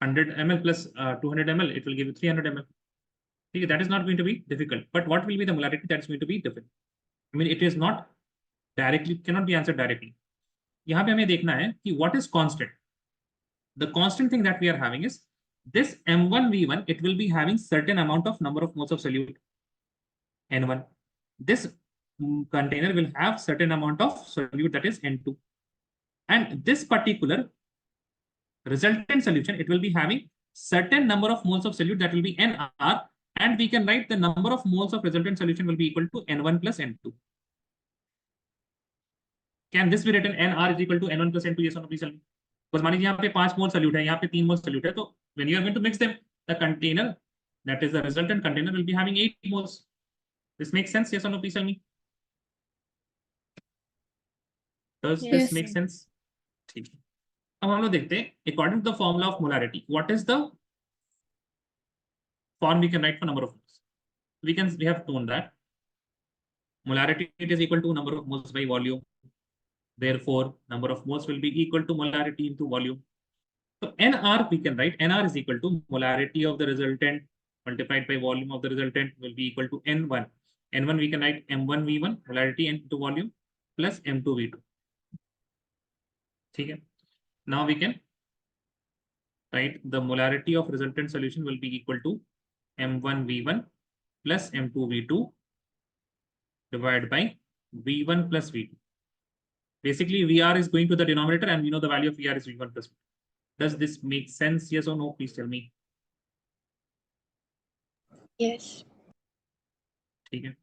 100 ml plus 200 ml, it will give you 300 ml. Okay, that is not going to be difficult. But what will be the molarity? That is going to be different. I mean, it is not directly, cannot be answered directly. यहाँ पे हमें देखना है कि what is constant. The constant thing that we are having is this M1V1, it will be having certain amount of number of moles of solute N1. This container will have certain amount of solute that is N2. And this particular resultant solution, it will be having certain number of moles of solute that will be NR, and we can write the number of moles of resultant solution will be equal to N1 plus N2. Can this be written NR is equal to N1 plus N2? Yes or no, please tell me. Because मान लीजिए यहाँ पे 5 मोल solute है, यहाँ पे 3 मोल solute है, तो when you are going to mix them, the container that is the resultant container will be having 8 moles. This makes sense? Yes or no, please tell me. Does Yes. this make sense? ठीक है. अब हम लोग देखते हैं according to the formula of molarity, what is the form we can write for number of moles? We have known that molarity it is equal to number of moles by volume. Therefore, number of moles will be equal to molarity into volume. So NR we can write NR is equal to molarity of the resultant multiplied by volume of the resultant will be equal to N1. N1 we can write M1V1 molarity into volume plus M2V2. ठीक है. Now we can write the molarity of resultant solution will be equal to M1V1 plus M2V2 divided by V1 plus V2. Basically, VR is going to the denominator and we know the value of VR is V1 plus V2. Does this make sense? Yes or no? Please tell me. Yes. ठीक है.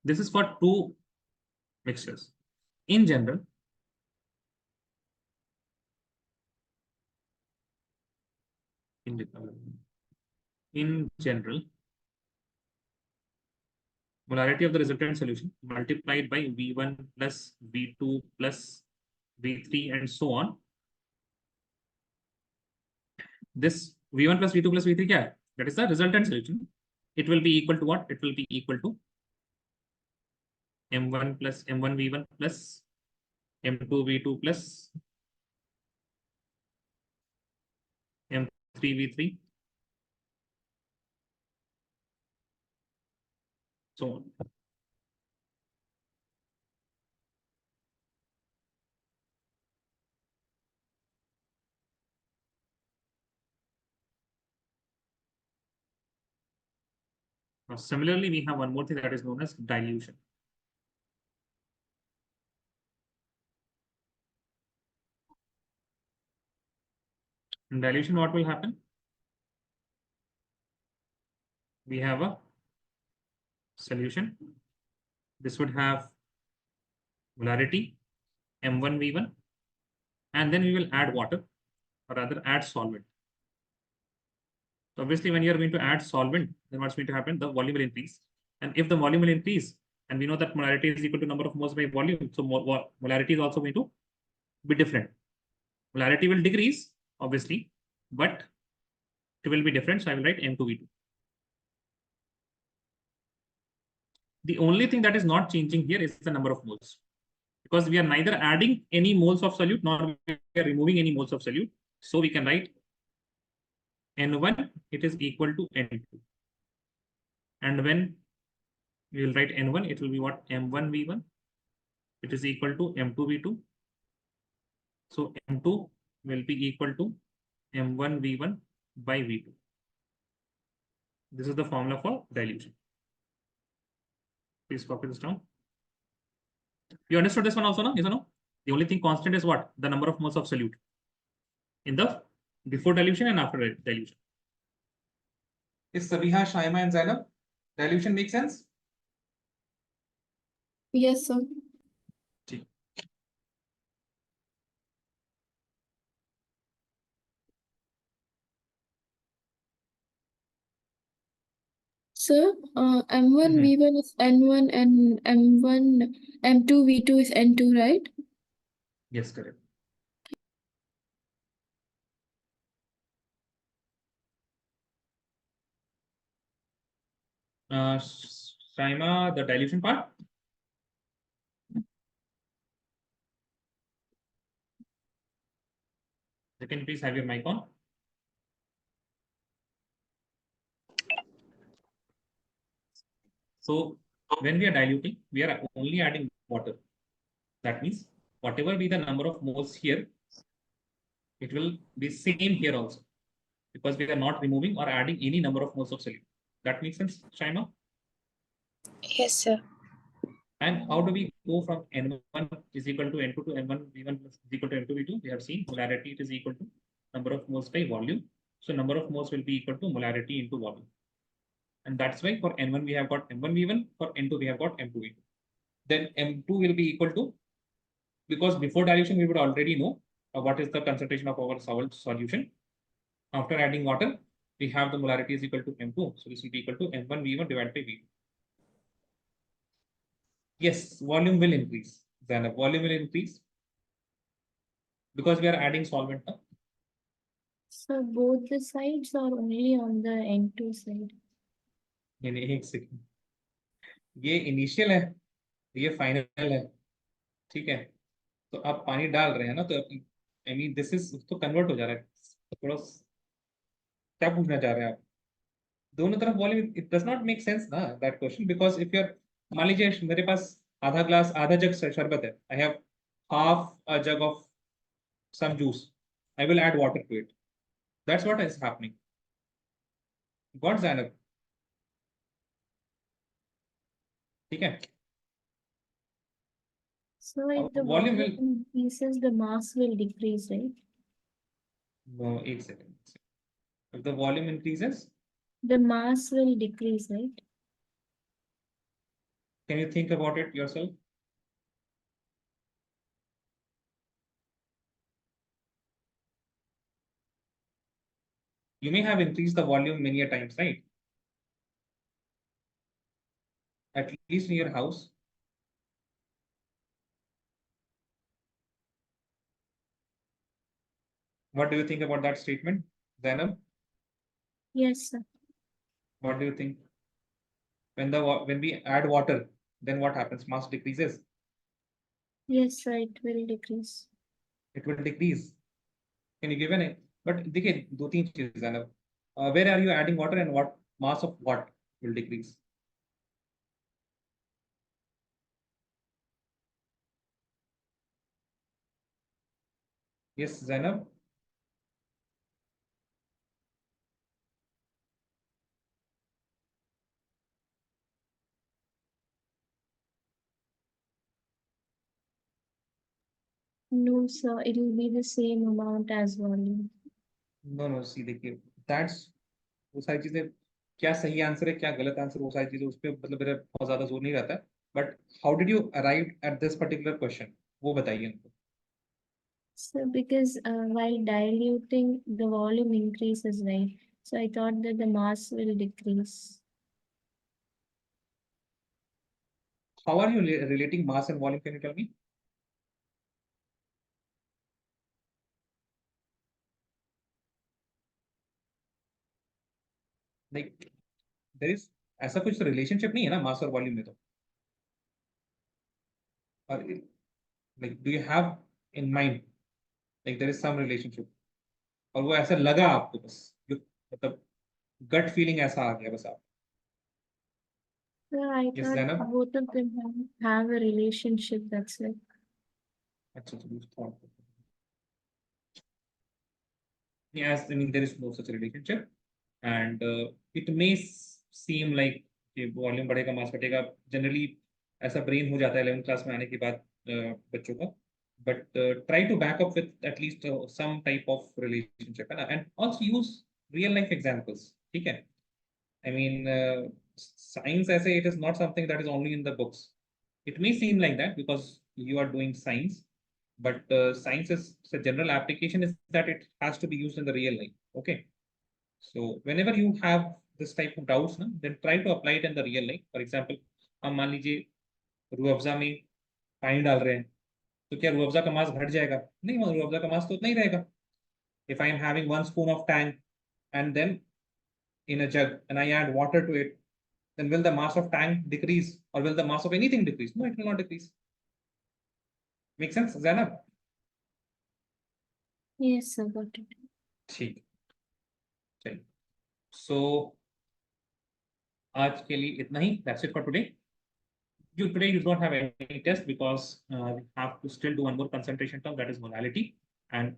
This is for two mixtures. In general, molarity of the resultant solution multiplied by V1 plus V2 plus V3 and so on. This V1 plus V2 plus V3 क्या है? That is the resultant solution. It will be equal to what? It will be equal to M1 plus M1V1 plus M2V2 plus M3V3. So on. Now, similarly, we have one more thing that is known as dilution. In dilution, what will happen? We have a solution. This would have molarity M1V1, and then we will add water, or rather add solvent. So obviously, when you are going to add solvent, then what's going to happen? The volume will increase. And if the volume will increase, and we know that molarity is equal to number of moles by volume, so molarity is also going to be different. Molarity will decrease, obviously, but it will be different. So I will write M2V2. The only thing that is not changing here is the number of moles, because we are neither adding any moles of solute nor we are removing any moles of solute. So we can write N1, it is equal to N2. And when we will write N1, it will be what? M1V1. It is equal to M2V2. So M2 will be equal to M1V1 by V2. This is the formula for dilution. Please copy this down. You understood this one also, no? Yes or no? The only thing constant is what? The number of moles of solute in the before dilution and after dilution. Is Sabiha, Shaima, and Zainab, dilution makes sense? Yes, sir. Sir, M1 V1 is N1 and M1 M2 V2 is N2, right? Yes, correct. Shaima, the dilution part. Can you please have your mic on? So when we are diluting, we are only adding water. That means whatever be the number of moles here, it will be same here also, because we are not removing or adding any number of moles of solute. That makes sense, Shaima? Yes, sir. And how do we go from N1 is equal to N2 to N1 V1 is equal to N2 V2? We have seen molarity is equal to number of moles by volume. So number of moles will be equal to molarity into volume. And that's why for N1 we have got M1 V1, for N2 we have got M2 V2. Then M2 will be equal to, because before dilution we would already know what is the concentration of our solution. After adding water, we have the molarity is equal to M2. So this will be equal to M1 V1 divided by V2. Yes, volume will increase. Then the volume will increase because we are adding solvent now. So both the sides are only on the N2 side. यानी एक second, ये initial है, ये final है, ठीक है। तो आप पानी डाल रहे हैं ना, तो आई मीन दिस इज तो कन्वर्ट हो जा रहा है थोड़ा। क्या पूछना चाह रहे हैं आप? दोनों तरफ volume, it does not make sense ना that question, because if you are, मान लीजिए मेरे पास आधा ग्लास, आधा जग शरबत है, I have half a jug of some juice, I will add water to it. That's what is happening. Got Zainab? ठीक है? So if the volume will increases, the mass will decrease, right? no, एक second. If the volume increases, the mass will decrease, right? can you think about it yourself? You may have increased the volume many a times, right? At least in your house. What do you think about that statement, Zainab? Yes, sir. What do you think? When we add water, then what happens? Mass decreases. Yes, sir, it will decrease. It will decrease. Can you give an? But देखिए दो तीन चीजें Zainab. Where are you adding water and what mass of what will decrease? Yes, Zainab. No, sir, it will be the same amount as volume. No, see देखिए, that's वो सारी चीजें, क्या सही आंसर है क्या गलत आंसर, वो सारी चीजें उस पर मतलब मेरा बहुत ज्यादा जोर नहीं रहता है। But how did you arrive at this particular question, वो बताइए हमको। So because while diluting, the volume increases, right? So I thought that the mass will decrease. How are you relating mass and volume, can you tell me? Like there is ऐसा कुछ relationship नहीं है ना मास और volume में, तो और like do you have in mind like there is some relationship, और वो ऐसा लगा आपको, बस मतलब गट फीलिंग ऐसा आ गया बस आप। So I Yes, thought Zainab? both of them have a relationship, that's it. अच्छा you thought. Yes, I mean there is no such relationship, and it may seem like कि वॉल्यूम बढ़ेगा मास घटेगा, generally ऐसा brain हो जाता है 11th class में आने के बाद बच्चों का। But try to back up with at least some type of relationship, है ना, and also use real life examples, ठीक है। आई मीन साइंस ऐसे it is not something that is only in the books. It may seem like that because you are doing science, but science is the general application is that it has to be used in the real life. Okay, so whenever you have this type of doubts, ना, then try to apply it in the real life. For example, हम मान लीजिए रूह अफ़ज़ा में पानी डाल रहे हैं, तो क्या रूह अफ़ज़ा का मास घट जाएगा? नहीं, रूह अफ़ज़ा का मास तो उतना ही रहेगा. If I am having 1 spoon of tang and then in a jug and I add water to it, then will the mass of tang decrease or will the mass of anything decrease? No, it will not decrease. Make sense, Zainab? Yes, sir, got it. ठीक. चलिए. So आज के लिए इतना ही. That's it for today. Today you don't have any test because we have to still do one more concentration term, that is modality, and